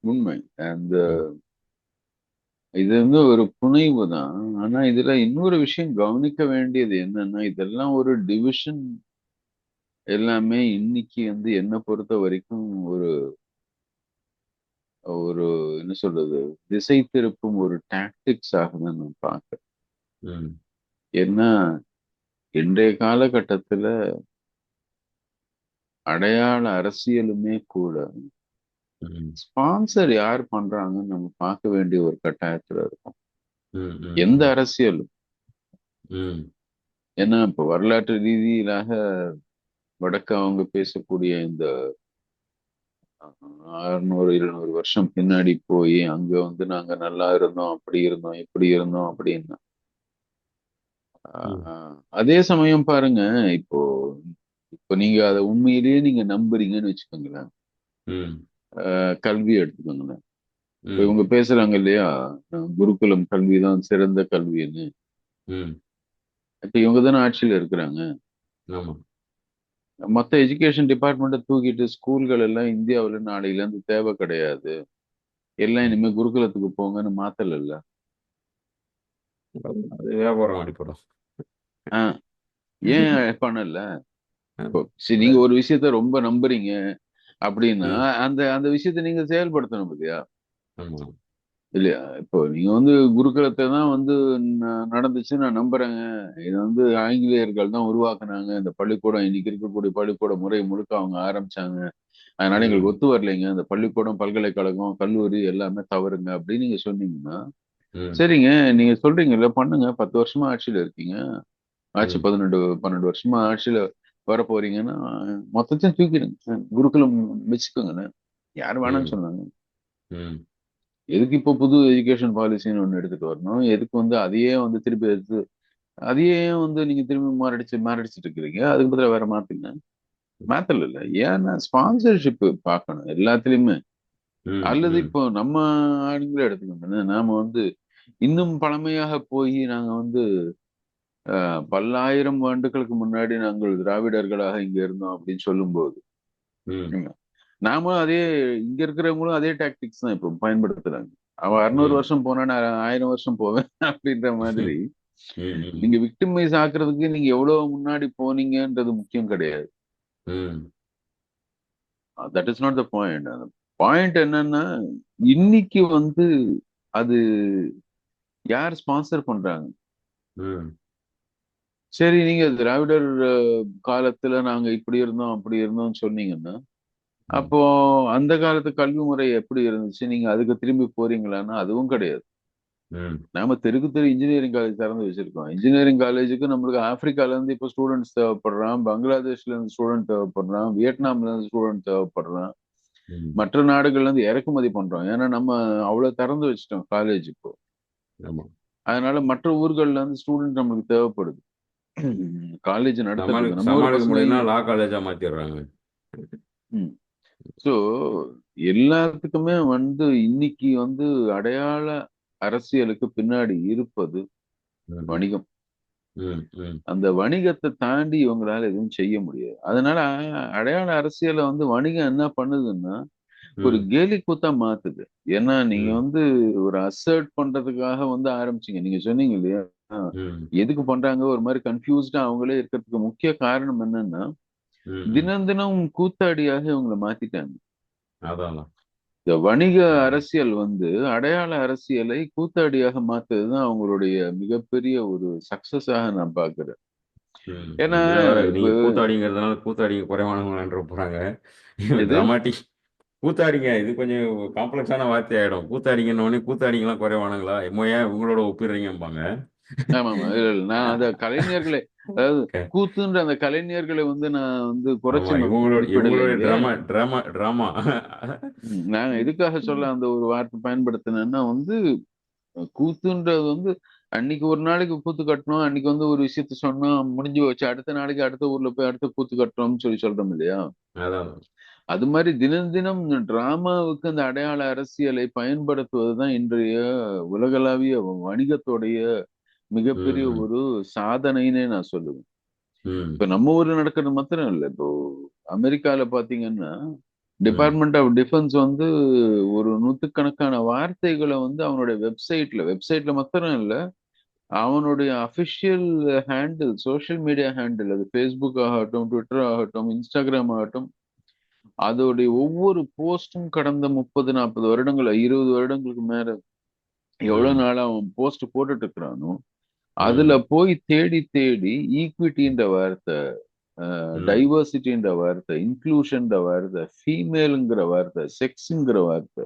உண்மை. அந்த ம். இது வந்து ஒரு புனைவு தான். ஆனா இதுல இன்னொரு விஷயம் கவனிக்க வேண்டியது என்னன்னா, இதெல்லாம் ஒரு டிவிஷன் எல்லாமே இன்னைக்கு வந்து என்ன பொறுத்த வரைக்கும் ஒரு ஒரு என்ன சொல்றது? திசை திருப்பும் ஒரு டாக்டிக்ஸ் ஆக தான் நான் பார்க்கிறேன். ம். ஏன்னா, இன்றைய காலகட்டத்துல அடையாள அரசியலுமே கூட ம். ஸ்பான்சர் யார் பண்றாங்கன்னு நம்ம பார்க்க வேண்டிய ஒரு கட்டாயத்துல இருக்கோம். ம். ம். எந்த ம். அரசியலும். ம். ஏன்னா, இப்ப வரலாற்று ரீதியிலாக வடக்கு அவங்க பேசக்கூடிய இந்த 600 700 வருஷம் பின்னாடி போய் அங்க வந்து நாங்க நல்லா இருந்தோம், அப்படி இருந்தோம், இப்படி இருந்தோம் அப்படின்னு. ம். அதே சமயம் பாருங்க, இப்போ இப்போ நீங்க அதை உண்மையிலேயே நீங்க நம்புறீங்கன்னு வச்சுக்கோங்களேன். ம். கல்வி எடுத்துக்கோங்களேன். இப்ப ம். இவங்க பேசுறாங்க இல்லையா, குருகுலம் கல்விதான் சிறந்த கல்வின்னு. ம். இப்ப இவங்க தானே ஆட்சியில இருக்கிறாங்க. ஆமா. மொத்த எஜுகேஷன் டிபார்ட்மெண்ட்டை தூக்கிட்டு ஸ்கூல்கள் எல்லாம் இந்தியாவுல நாளையில இருந்து தேவை கிடையாது. எல்லாம் ம். இனிமே குருகுலத்துக்கு போங்கன்னு மாத்தல. அது வியாபாரம் அடிப்படும். ஆஹ் ஏன் பண்ணல? இப்போ ஆமா. சரி, இல்ல. நீங்க ஒரு விஷயத்த ரொம்ப நம்புறீங்க அப்படின்னா ம். அந்த அந்த விஷயத்த நீங்க செயல்படுத்தணும் இல்லையா? ஆமா. இல்லையா? இப்போ நீங்க வந்து குருகுலத்தை தான் வந்து நடந்துச்சு நான் நம்புறேங்க. இது வந்து ஆங்கிலேயர்கள் தான் உருவாக்குனாங்க. இந்த பள்ளிக்கூடம் இன்னைக்கு இருக்கக்கூடிய பள்ளிக்கூட முறை முழுக்க அவங்க ஆரம்பிச்சாங்க. அதனால எங்களுக்கு ம். ஒத்து வரலைங்க. இந்த பள்ளிக்கூடம், பல்கலைக்கழகம், கல்லூரி எல்லாமே தவறுங்க அப்படின்னு நீங்க சொன்னீங்கன்னா, ம். சரிங்க, நீங்க சொல்றீங்கல்ல பண்ணுங்க. 10 வருஷமா ஆட்சியில இருக்கீங்க. ஆட்சி ம். 12 வருஷமா ஆட்சியில வர போறீங்கன்னா, மொத்தத்தையும் தூக்கிடுங்க. குருகுலம் வச்சுக்கோங்கண்ணே. யார் வேணாம்னு ம். சொன்னாங்க? ம். எதுக்கு இப்போ புது எஜுகேஷன் பாலிசின்னு ஒண்ணு எடுத்துட்டு வரணும்? எதுக்கு வந்து அதையே வந்து திருப்பி எடுத்து அதையே வந்து நீங்க திரும்பி மாரடிச்சுட்டு இருக்கிறீங்க? அதுக்கு பதிலா வேற மாத்துங்க. மாத்தல. ஏன்னா ஸ்பான்சர்ஷிப் பார்க்கணும் எல்லாத்துலயுமே. ம். அல்லது ம். இப்போ நம்ம ஆளுங்களே எடுத்துக்கோங்க. நாம வந்து இன்னும் பழமையாக போய் நாங்க வந்து பல்லாயிரம் ஆண்டுகளுக்கு முன்னாடி நாங்கள் திராவிடர்களாக இங்க இருந்தோம் அப்படின்னு சொல்லும்போது, ம். ம், நாமளும் அதே இங்க இருக்கிறவங்களும் அதே டாக்டிக்ஸ் தான் இப்போ பயன்படுத்துறாங்க. அவன் 600 ம். வருஷம் போனா நான் 1000 வருஷம் போவேன் அப்படின்ற மாதிரி. ம். ம். நீங்க விக்டிமைஸ் ஆக்குறதுக்கு நீங்க எவ்வளவு முன்னாடி போனீங்கன்றது முக்கியம் கிடையாது. ம். That is not the point. அந்த பாயிண்ட் என்னன்னா, இன்னைக்கு வந்து அது யார் ஸ்பான்சர் பண்றாங்க? ம், சரி, நீங்க திராவிடர் காலத்துல நாங்க இப்படி இருந்தோம் அப்படி இருந்தோம்னு சொன்னீங்கன்னா, ம், அப்போ அந்த காலத்து கல்வி முறை எப்படி இருந்துச்சு? நீங்க அதுக்கு திரும்பி போறீங்களான்னா அதுவும் கிடையாது. ம், நாம தெருக்கு தெரு இன்ஜினியரிங் காலேஜ் திறந்து வச்சிருக்கோம். இன்ஜினியரிங் காலேஜுக்கு நம்மளுக்கு ஆப்பிரிக்கால இருந்து இப்ப ஸ்டூடெண்ட்ஸ் தேவைப்படுறான், பங்களாதேஷ்ல இருந்து ஸ்டூடெண்ட் தேவைப்படுறான், வியட்நாம்ல இருந்து ஸ்டூடெண்ட் தேவைப்படுறான். ம். மற்ற நாடுகள்ல இருந்து இறக்குமதி பண்றோம். ஏன்னா நம்ம அவ்வளவு திறந்து வச்சுட்டோம் காலேஜ் இப்போ. ஆமா. அதனால மற்ற ஊர்கள்ல இருந்து ஸ்டூடெண்ட் நம்மளுக்கு தேவைப்படுது. காலேஜ் நடத்துறதுக்கு நம்ம ஊர் சமாளிக்க பசங்க முடியும்னா லா காலேஜா மாத்திடுறாங்க. ஸோ எல்லாத்துக்குமே வந்து இன்னைக்கு வந்து அடையாள அரசியலுக்கு பின்னாடி இருப்பது ம், வணிகம். ம், ம், அந்த வணிகத்தை தாண்டி இவங்களால எதுவும் செய்ய முடியாது. அதனால அடையாள அரசியலை வந்து வணிகம் என்ன பண்ணுதுன்னா ஒரு ம், கேலி கூத்தா மாத்துது. ஏன்னா நீங்க ம், வந்து ஒரு அசர்ட் பண்றதுக்காக வந்து ஆரம்பிச்சீங்க. நீங்க சொன்னீங்க இல்லையா? ம், எதுக்கு பண்றாங்க? ஒரு மாதிரி கன்ஃபியூஸ்டா அவங்களே இருக்கிறதுக்கு முக்கிய காரணம் என்னன்னா ம், ம். தினம் தினம் கூத்தாடியாக இவங்களை மாத்திட்டாங்க. அதான் அதான். இந்த வணிக ம், அரசியல் வந்து அடையாள அரசியலை கூத்தாடியாக மாத்துறதுதான் அவங்களுடைய மிகப்பெரிய ஒரு சக்சஸாக நான் பாக்குறேன். ம். ஏன்னா இதுல வேற இப்ப நீங்க கூத்தாடிங்கிறதுனால கூத்தாடிங்க குறைவானவங்களான்ற போறாங்க. எது டிராமாட்டிக் கூத்தாடிங்க இது கொஞ்சம் காம்ப்ளெக்ஸான வார்த்தை ஆயிடும். கூத்தாடிங்கன்னு உடனே கூத்தாடிங்களாம் குறைவானுங்களா? ஏன் உங்களோட ஒப்பிடுறீங்கம்பாங்க. ஆமா ஆமா இல்ல, இல்ல. நான் அந்த கலைஞர்களை அதாவது க- கூத்துன்ற அந்த கலைஞர்களை வந்து நான் வந்து ஆமா, குறைச்சு இவங்களோட இவங்களோட மதிப்பிடலைங்க. Drama drama drama. நான் எதுக்காக சொல்ல அந்த ஒரு வார்த்தை பயன்படுத்தினேன்னா வந்து கூத்துன்றது வந்து அன்னைக்கு ஒரு நாளைக்கு கூத்து கட்டணும், அன்னைக்கு வந்து ஒரு விஷயத்த சொன்னோம் முடிஞ்சு போச்சு, அடுத்த நாளைக்கு அடுத்த ஊர்ல போய் அடுத்த கூத்து கட்டுறோம்னு சொல்லி சொல்றோம் இல்லையா? அதான். அது மாதிரி தினம் தினம் டிராமாவுக்கு அந்த அடையாள அரசியலை பயன்படுத்துவதுதான் இன்றைய உலகளாவிய வணிகத்துடைய மிகப்பெரிய ம், ஒரு சாதனைன்னே நான் சொல்லுவேன். ம், இப்ப நம்ம ஊர்ல நடக்கிறது மாத்திரம் இல்ல. இப்போ அமெரிக்கால பாத்தீங்கன்னா ம், டிபார்ட்மெண்ட் ஆஃப் டிஃபென்ஸ் வந்து ஒரு நூத்துக்கணக்கான வார்த்தைகளை வந்து அவனுடைய வெப்சைட்ல மாத்திரம் இல்ல, அவனுடைய official handle, social media handle, அது ஃபேஸ்புக் ஆகட்டும், ட்விட்டர் ஆகட்டும், இன்ஸ்டாகிராம் ஆகட்டும், அதோடைய ஒவ்வொரு போஸ்டும் கடந்த 30 40 வருடங்கள் 20 வருடங்களுக்கு மேல எவ்வளவு ம், நாளா அவன் போஸ்ட் போட்டுட்டு இருக்கிறானோ அதுல ம், போய் தேடி தேடி ஈக்விட்டின்ற வார்த்தை, ம், டைவர்சிட்டின்ற வார்த்தை, இன்க்ளூஷன்ற வார்த்தை, ஃபீமேலுங்கிற வார்த்தை, செக்ஸுங்கிற வார்த்தை,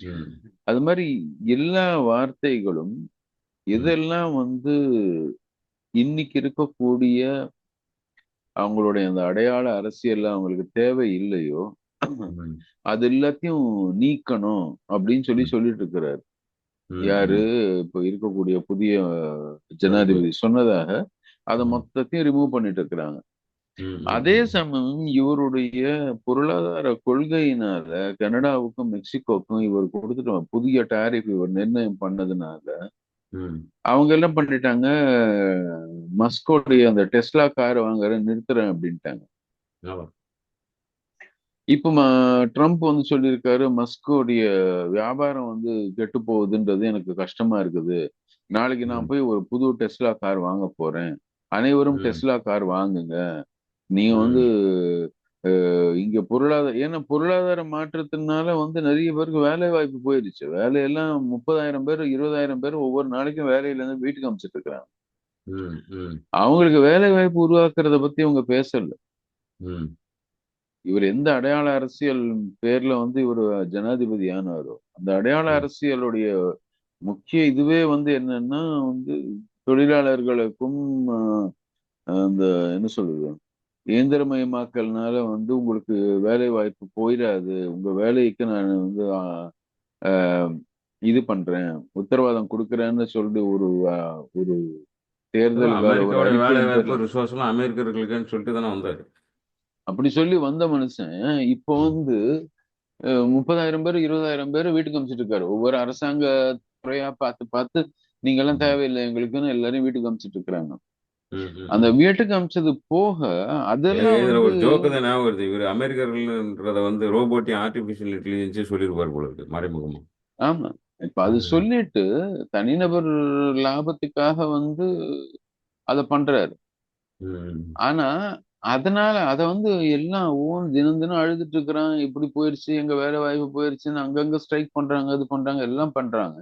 ம், அது மாதிரி எல்லா வார்த்தைகளும் ம், எதெல்லாம் வந்து இன்னைக்கு இருக்கக்கூடிய அவங்களுடைய அந்த அடையாள அரசியல்ல அவங்களுக்கு தேவை இல்லையோ ம், அது எல்லாத்தையும் நீக்கணும் அப்படின்னு ம், சொல்லிட்டு இருக்கிறாரு. ம், யாரு? ம். இப்ப இருக்கக்கூடிய புதிய ட்ரம்ப். ஜனாதிபதி சொன்னதாக அதை ம், மொத்தத்தையும் ரிமூவ் பண்ணிட்டு இருக்கிறாங்க. ம், அதே ம், சமயம் இவருடைய பொருளாதார கொள்கையினால கனடாவுக்கும் மெக்சிகோக்கும் இவர் கொடுத்துட்ட புதிய டாரிஃப் இவர் நிர்ணயம் பண்ணதுனால ம், அவங்க என்ன பண்ணிட்டாங்க, மஸ்கோடைய அந்த டெஸ்லா கார் வாங்குற நிறுத்துறேன் அப்படின்ட்டாங்க. ஆமா. இப்ப ட்ரம்ப் வந்து சொல்லியிருக்காரு மஸ்கோடைய வியாபாரம் வந்து கெட்டு போகுதுன்றது எனக்கு கஷ்டமா இருக்குது. நாளைக்கு நான் ம், போய் ஒரு புது டெஸ்லா கார் வாங்க போறேன். அனைவரும் ம், டெஸ்லா கார் வாங்குங்க. நீங்க வந்து ம், இங்க ஏன்னா பொருளாதார மாற்றத்தினால வந்து நிறைய பேருக்கு வேலை வாய்ப்பு போயிருச்சு. வேலையெல்லாம் 30,000 பேர் 20,000 பேர் ஒவ்வொரு நாளைக்கும் வேலையில இருந்து வீட்டுக்கு அனுப்பிச்சிட்டு இருக்கிறாங்க. ம், ம், அவங்களுக்கு வேலை வாய்ப்பு உருவாக்குறத பத்தி அவங்க பேசல. ம், இவர் எந்த அடையாள அரசியல் பேர்ல வந்து இவர் ஜனாதிபதி ஆனாரோ அந்த அடையாள ம். அரசியலுடைய முக்கிய இதுவே வந்து என்னன்னா வந்து தொழிலாளர்களுக்கும் அந்த என்ன சொல்றது இயந்திரமயமாக்கல்னால வந்து உங்களுக்கு வேலை வாய்ப்பு போயிடாது, உங்க வேலைக்கு நான் வந்து இது பண்றேன், உத்தரவாதம் கொடுக்குறேன்னு சொல்லி ஒரு தேர்தல் அதான் கால ஒரு அமெரிக்காவோட வேலை அறிக்கையின் பேர்ல வாய்ப்பு ரிசோர்ஸ்லாம் அமெரிக்கர்களுக்குன்னு சொல்லிட்டு தானே வந்தாரு. அப்படி சொல்லி வந்த மனுஷன் இப்போ ம், வந்து 30,000 பேர் 20,000 பேர் வீட்டுக்கு அனுப்பிச்சிட்டு இருக்காரு. ஒவ்வொரு அரசாங்க துறையா பார்த்து பார்த்து நீங்க எல்லாம் ம், தேவையில்லை எங்களுக்குன்னு எல்லாரையும் வீட்டுக்கு அனுப்பிச்சிட்டு இருக்கிறாங்க. ம், ம், அந்த ம். வீட்டுக்கு அனுப்பிச்சது போக அதெல்லாம் இதுல வந்து ஒரு ஜோக்கு தான் ஞாபகம் வருது. இவர் அமெரிக்கர்கள்ன்றத வந்து ரோபோட்டையும் ஆர்டிபிஷியல் இன்டெலிஜென்ஸே சொல்லியிருப்பார் போல இருக்கு மறைமுகமா. ஆமா. இப்ப அது ம், சொல்லிட்டு தனிநபர் லாபத்துக்காக வந்து அத பண்றாரு. ம், ஆனா அதனால அத வந்து எல்லாம் தினம் தினம் அழுதுட்டு இருக்கிறான். இப்படி போயிருச்சு, எங்க வேலை வாய்ப்பு போயிருச்சுன்னு அங்கங்க ஸ்ட்ரைக் பண்றாங்க, இது பண்றாங்க, எல்லாம் பண்றாங்க.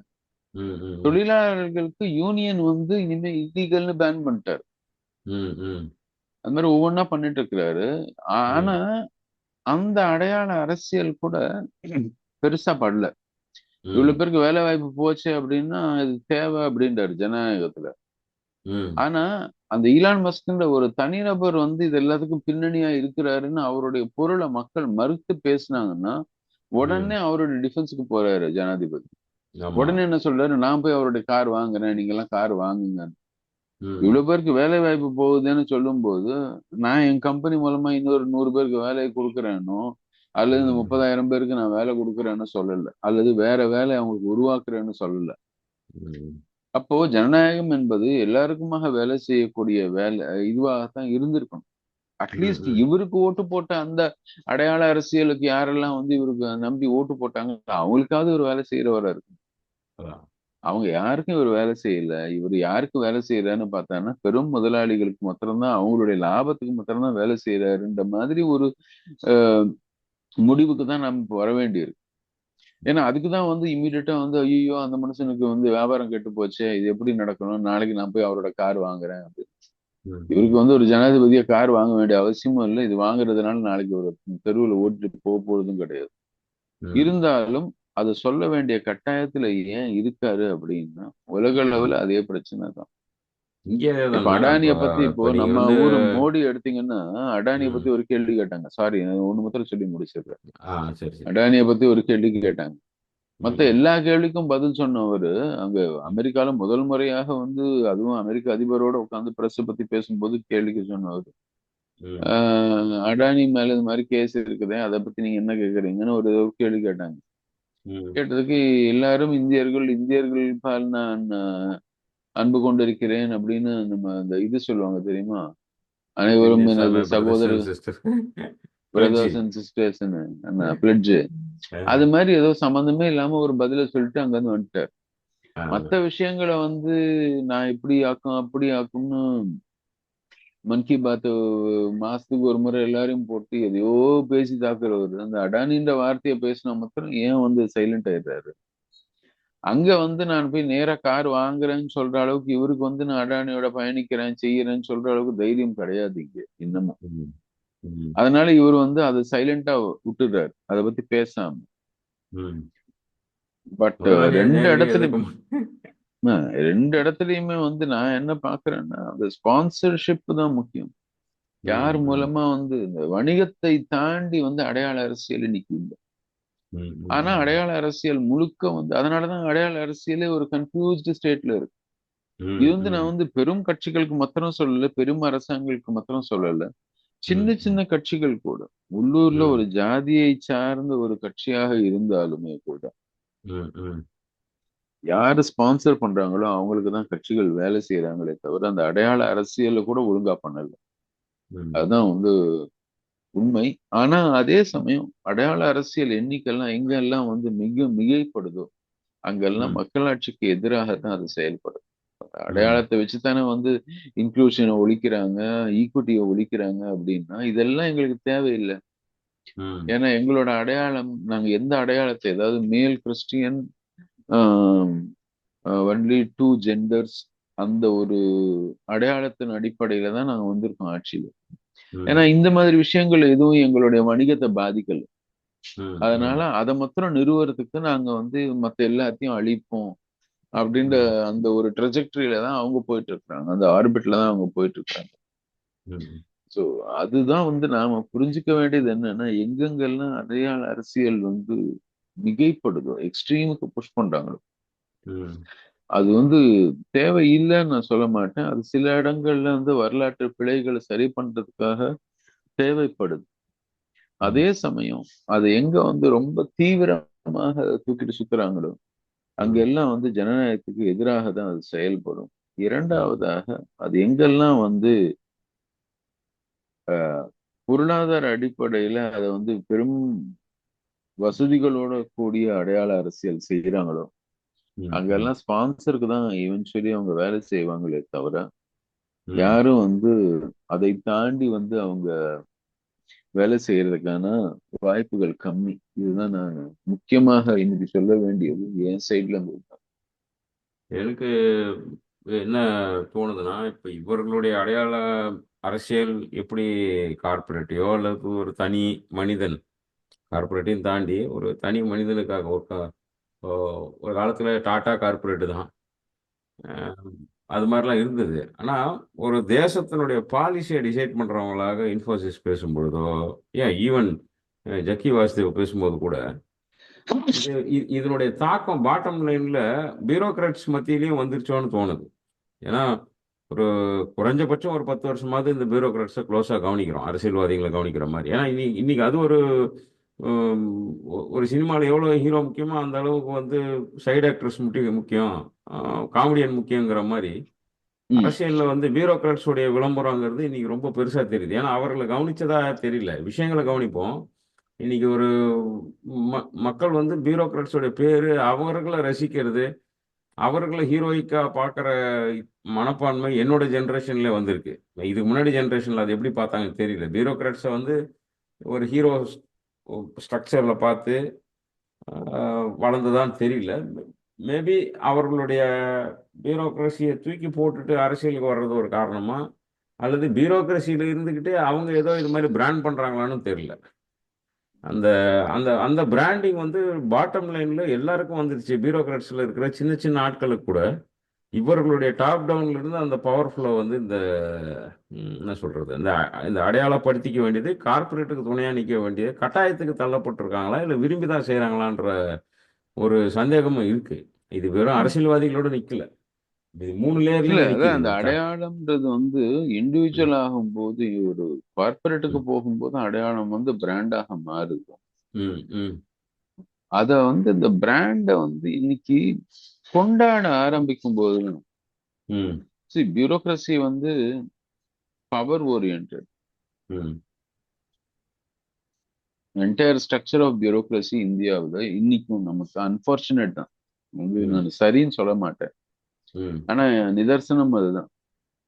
ம், ம், தொழிலாளர்களுக்கு யூனியன் வந்து இனிமே இல்லீகல்னு பேன் பண்ணிட்டாரு. ம், ம், அது மாதிரி ஒவ்வொன்றா பண்ணிட்டு இருக்கிறாரு. ஆனா ம், அந்த அடையாள அரசியல் கூட பெருசா படல. இவ்வளவு ம், பேருக்கு வேலை வாய்ப்பு போச்சு அப்படின்னா இது தேவை அப்படின்றாரு ஜனநாயகத்துல. ம், ஆனா அந்த ஈலான் மஸ்க்ன்ற ஒரு தனிநபர் வந்து இது எல்லாத்துக்கும் பின்னணியா இருக்கிறாருன்னு அவருடைய பொருளை மக்கள் மறுத்து பேசுனாங்கன்னா ம். உடனே அவருடைய டிஃபென்ஸுக்கு போறாரு ஜனாதிபதி. ஆமா. உடனே என்ன சொல்றாரு, நான் போய் அவருடைய கார் வாங்குறேன், நீங்க எல்லாம் கார் வாங்குங்க. ம், இவ்வளவு பேருக்கு வேலை வாய்ப்பு போகுதுன்னு சொல்லும்போது நான் என் கம்பெனி மூலமா இன்னொரு 100 பேருக்கு வேலையை கொடுக்குறேனோ அல்லது இந்த ம், 30,000 பேருக்கு நான் வேலை கொடுக்குறேன்னு சொல்லல, அல்லது வேற வேலை அவங்களுக்கு உருவாக்குறேன்னு சொல்லல. ம், அப்போ ஜனநாயகம் என்பது எல்லாருக்குமாக வேலை செய்யக்கூடிய வேலை இதுவாகத்தான் இருந்திருக்கணும். ம், அட்லீஸ்ட் ம். இவருக்கு ஓட்டு போட்ட அந்த அடையாள அரசியலுக்கு யாரெல்லாம் வந்து இவருக்கு நம்பி ஓட்டு போட்டாங்க அவங்களுக்காவது ஒரு வேலை செய்யறவரா இருக்கு. அதான். அவங்க யாருக்கும் இவர் வேலை செய்யல. இவர் யாருக்கு வேலை செய்யறாருன்னு பார்த்தான்னா பெரும் முதலாளிகளுக்கு மாத்திரம்தான் அவங்களுடைய லாபத்துக்கு மாத்திரம்தான் வேலை செய்யறாருன்ற மாதிரி ஒரு அஹ், முடிவுக்கு தான் நம்ம இப்ப வர வேண்டியிருக்கு. ஏன்னா அதுக்குதான் வந்து இம்மீடியட்டா வந்து ஐயோ அந்த மனுஷனுக்கு வந்து வியாபாரம் கெட்டு போச்சே, இது எப்படி நடக்கணும், நாளைக்கு நான் போய் அவரோட கார் வாங்குறேன். ம், ம், இவருக்கு வந்து ஒரு ஜனாதிபதியா கார் வாங்க வேண்டிய அவசியமும் இல்லை. இது வாங்குறதுனால நாளைக்கு ஒரு தெருவில் ஓட்டிட்டு போக போறதும் கிடையாது. ம், இருந்தாலும் அதை சொல்ல வேண்டிய கட்டாயத்துல ஏன் இருக்காரு அப்படின்னா உலக ம். அளவுல அதே பிரச்சனை தான். இங்கே இப்ப அதேதாங்க. அடானிய பத்தி இப்போ இப்ப நீங்க நம்ம வந்து ஊரு மோடி எடுத்தீங்கன்னா அடானிய பத்தி ம். ஒரு கேள்வி கேட்டாங்க. சாரி ஒண்ணு மாத்திரம் சொல்லி முடிச்சிடுறேன். ஆ, சரி, சரி. அடானிய பத்தி ஒரு கேள்வி கேட்டாங்க. மத்த ம், எல்லா கேள்விக்கும் பதில் சொன்னவரு அங்க அமெரிக்கால முதல் முறையாக வந்து அதுவும் அமெரிக்க அதிபரோட உட்கார்ந்து பிரஸ் பத்தி பேசும்போது கேள்விக்கு சொன்னவர். ம், அடானி மேல இது மாதிரி கேஸ் இருக்குதே அதை பத்தி நீங்க என்ன கேக்குறீங்கன்னு ஒரு கேள்வி கேட்டாங்க. ம். கேட்டதுக்கு எல்லாரும் இந்தியர்கள், இந்தியர்கள் பால் நான் அன்பு கொண்டிருக்கிறேன் அப்படின்னு நம்ம அந்த இது சொல்லுவாங்க தெரியுமா, அனைவரும் இந்தியன்ஸ் ஆர் எனது மை பிரதர்ஸ் சகோதர and sister. Fledged. Brothers and sisters fledged. அது மாதிரி ஏதோ சம்பந்தமே இல்லாம ஒரு பதில சொல்லிட்டு அங்க இருந்து வந்துட்டார். மத்த விஷயங்களை வந்து நான் இப்படி ஆக்கும் அப்படி ஆக்கும்னு மன் கி பாத் மாசத்துக்கு ஒரு முறை எல்லாரையும் போட்டு எதையோ பேசி தாக்குறவர் அந்த அடானின்ற வார்த்தையை பேசினா மாத்திரம் ஏன் வந்து சைலண்ட் ஆயிடுறாரு. அங்க வந்து நான் போய் நேரா கார் வாங்குறேன்னு சொல்ற அளவுக்கு இவருக்கு வந்து நான் அடானியோட பயணிக்கிறேன் செய்யறேன்னு சொல்ற அளவுக்கு தைரியம் கிடையாது இங்க இன்னமும். ம், ம். அதனால இவர் வந்து அதை சைலண்டா விட்டுடுறாரு அதை பத்தி பேசாம. ம். பட் ஒரு வேலையை ரெண்டு நேரடியாக எதிர்க்க இடத்துலயும் ரெண்டு இடத்துலயுமே வந்து நான் என்ன பாக்குறேன்னா அந்த ஸ்பான்சர்ஷிப் தான் முக்கியம். யார் ம், ம், மூலமா வந்து இந்த வணிகத்தை தாண்டி வந்து அடையாள அரசியல் இன்னைக்கு இல்லை. ம், ஆனா ம், அடையாள அரசியல் முழுக்க வந்து அதனாலதான் அடையாள அரசியலே ஒரு கன்ஃபியூஸ்டு ஸ்டேட்ல இருக்கு. இது ம், வந்து நான் ம், வந்து பெரும் கட்சிகளுக்கு மாத்திரம் சொல்லல, பெரும் அரசாங்கங்களுக்கு மாத்திரம் சொல்லல. சின்ன ம், சின்ன கட்சிகள் கூட உள்ளூர்ல ஒரு ம், ஜாதியை சார்ந்த ஒரு கட்சியாக இருந்தாலுமே கூட ம், ம், யாரு ஸ்பான்சர் பண்றாங்களோ அவங்களுக்கு தான் கட்சிகள் வேலை செய்யறாங்களே தவிர அந்த அடையாள அரசியல்ல கூட ஒழுங்கா பண்ணல. ம், அதுதான் வந்து உண்மை. ஆனா அதே சமயம் அடையாள அரசியல் எண்ணிக்கைலாம் எங்கெல்லாம் வந்து மிக மிகைப்படுதோ அங்கெல்லாம் ம், மக்களாட்சிக்கு எதிராக தான் அது செயல்படும். ம், அடையாளத்தை வச்சுத்தானே வந்து இன்க்ளூஷனை ஒழிக்கிறாங்க, ஈக்குவிட்டியை ஒழிக்கிறாங்க அப்படின்னா இதெல்லாம் எங்களுக்கு தேவையில்லை. ம், ஏன்னா எங்களோட அடையாளம் நாங்க எந்த அடையாளத்தை ஏதாவது மேல் கிறிஸ்டியன் ஒன்லி டூ ஜெண்டர்ஸ் அந்த ஒரு அடையாளத்தின் அடிப்படையில தான் நாங்க வந்திருக்கோம் ஆட்சியில. ஏன்னா ம், இந்த மாதிரி விஷயங்கள் எதுவும் எங்களுடைய வணிகத்தை பாதிக்கல. ம், அதனால ம், அதை மாத்திரம் நிறுவறதுக்கு நாங்க வந்து மத்த எல்லாத்தையும் அழிப்போம் அப்படின்ற ம், அந்த ஒரு ட்ரெஜெக்டரியில தான் அவங்க போயிட்டு இருக்காங்க, அந்த ஆர்பிட்ல தான் அவங்க போயிட்டு இருக்காங்க. ம், ஸோ அதுதான் வந்து நாம புரிஞ்சுக்க வேண்டியது என்னன்னா எங்கெங்கெல்லாம் அடையாள அரசியல் வந்து மிகைப்படுதோ எக்ஸ்ட்ரீமுக்கு புஷ் பண்றாங்களோ ம், அது வந்து தேவையில்லைன்னு நான் சொல்ல மாட்டேன். அது சில இடங்கள்ல வந்து வரலாற்று பிழைகளை சரி பண்றதுக்காக தேவைப்படுது. ம், அதே சமயம் அது எங்க வந்து ரொம்ப தீவிரமாக தூக்கிட்டு சுத்துறாங்களோ அங்க ம், எல்லாம் வந்து ஜனநாயகத்துக்கு எதிராக தான் அது செயல்படும். ம், இரண்டாவதாக அது எங்கெல்லாம் வந்து பொருளாதார அடிப்படையில அதை வந்து பெரும் வசதிகளோட கூடிய அடையாள அரசியல் செய்யறாங்களோ ம், அங்கெல்லாம் ஸ்பான்சருக்கு தான் ஈவென்ச்சுவலி அவங்க வேலை செய்வாங்களே தவிர ம், யாரும் வந்து அதை தாண்டி வந்து அவங்க வேலை செய்யறதுக்கான வாய்ப்புகள் கம்மி. இதுதான் நான் முக்கியமாக இன்னைக்கு சொல்ல வேண்டியது என் சைட்ல இருந்து. எனக்கு என்ன தோணுதுன்னா, இப்ப இவர்களுடைய அடையாள அரசியல் எப்படி கார்ப்பரேட்டையோ அல்லது ஒரு தனி மனிதன், கார்ப்பரேட்டையும் தாண்டி ஒரு தனி மனிதனுக்காக ஒரு காலத்துல டாடா கார்ப்பரேட் தான். அஹ், அது மாதிரிலாம் இருந்தது. ஆனா ஒரு தேசத்தினுடைய பாலிசியை டிசைட் பண்றவங்களாக இன்ஃபோசிஸ் பேசும்பொழுதோ, ஏன் ஈவன் ஜக்கி வாசுதேவ் பேசும்போது கூட இதனுடைய தாக்கம் பாட்டம் லைன்ல பியூரோக்ராட்ஸ் மத்தியிலயும் வந்துருச்சோன்னு தோணுது. ஏன்னா ஒரு குறைஞ்சபட்சம் ஒரு 10 வருஷமாவது இந்த பியூரோக்ராட்ஸை க்ளோஸாக கவனிக்கிறோம், அரசியல்வாதிகளை கவனிக்கிற மாதிரி. ஏன்னா இன்னைக்கு அது ஒரு ஹம், ஒரு சினிமாவில் எவ்வளோ ஹீரோ முக்கியமோ அந்த அளவுக்கு வந்து சைடு ஆக்டர்ஸ் முக்கியம், காமெடியன் முக்கியங்கிற மாதிரி ம். அரசியலில் வந்து பியூரோக்ராட்ஸோடைய விளம்பரங்கிறது இன்னைக்கு ரொம்ப பெருசாக தெரியுது. ஏன்னா அவர்களை கவனிச்சதா தெரியல, விஷயங்களை கவனிப்போம். இன்னைக்கு ஒரு மக்கள் வந்து பியூரோக்ராட்ஸோட பேரு, அவர்களை ரசிக்கிறது, அவர்களை ஹீரோயிக்கா பார்க்குற மனப்பான்மை என்னோட ஜென்ரேஷன்ல வந்திருக்கு. இதுக்கு முன்னாடி ஜென்ரேஷன்ல அது எப்படி பார்த்தாங்கன்னு தெரியல. பியூரோக்ராட்ஸை வந்து ஒரு ஹீரோ ஸ்ட்ரக்சர்ல பார்த்து வளர்ந்ததான்னு தெரியல. மேபி அவர்களுடைய பியூரோக்ரஸியை தூக்கி போட்டுட்டு அரசியலுக்கு வர்றது ஒரு காரணமா, அல்லது பியூரோக்ரஸியில இருந்துக்கிட்டு அவங்க ஏதோ இது மாதிரி பிராண்ட் பண்றாங்களான்னு தெரியல. அந்த அந்த அந்த பிராண்டிங் வந்து பாட்டம் லைன்ல எல்லாருக்கும் வந்துருச்சு. பியூரோக்ராட்ஸ்ல இருக்கிற சின்ன சின்ன ஆட்களுக்கு கூட இவர்களுடைய டாப் டவுன்ல இருந்து அந்த பவர் ஃப்ளோ வந்து இந்த என்ன சொல்றது, இந்த இந்த அடையாளப்படுத்திக்க வேண்டியது, கார்ப்பரேட்டுக்கு துணையா நிற்க வேண்டியது, கட்டாயத்துக்கு தள்ளப்பட்டிருக்காங்களா இல்லை விரும்பி தான் செய்கிறாங்களான்ற ஒரு சந்தேகமும் இருக்கு. இது வெறும் ஆமா. அரசியல்வாதிகளோட நிக்கல, இது 3 லேயர்லயும் இல்ல தான் அதான் நிக்குது அந்த இந்த அடையாளம்ன்றது வந்து ம், இண்டிவிஜுவல் ஆகும்போது ஒரு கார்ப்பரேட்டுக்கு ம், போகும்போது அடையாளம் வந்து பிராண்டாக மாறுது. ம், ம், அத வந்து இந்த பிராண்ட வந்து இன்னைக்கு கொண்டாட ஆரம்பிக்கும் போது ம், பியூரோக்ரஸி வந்து பவர் ஓரியன்ட். ம், என்டையர் ஸ்ட்ரக்சர் ஆஃப் பியூரோக்ரஸி இந்தியாவுல இன்னைக்கும் நமக்கு அன்பார்ச்சுனேட் தான். வந்து ம், நான் சரின்னு சொல்ல மாட்டேன். ம், ஆனா நிதர்சனம் அதுதான்.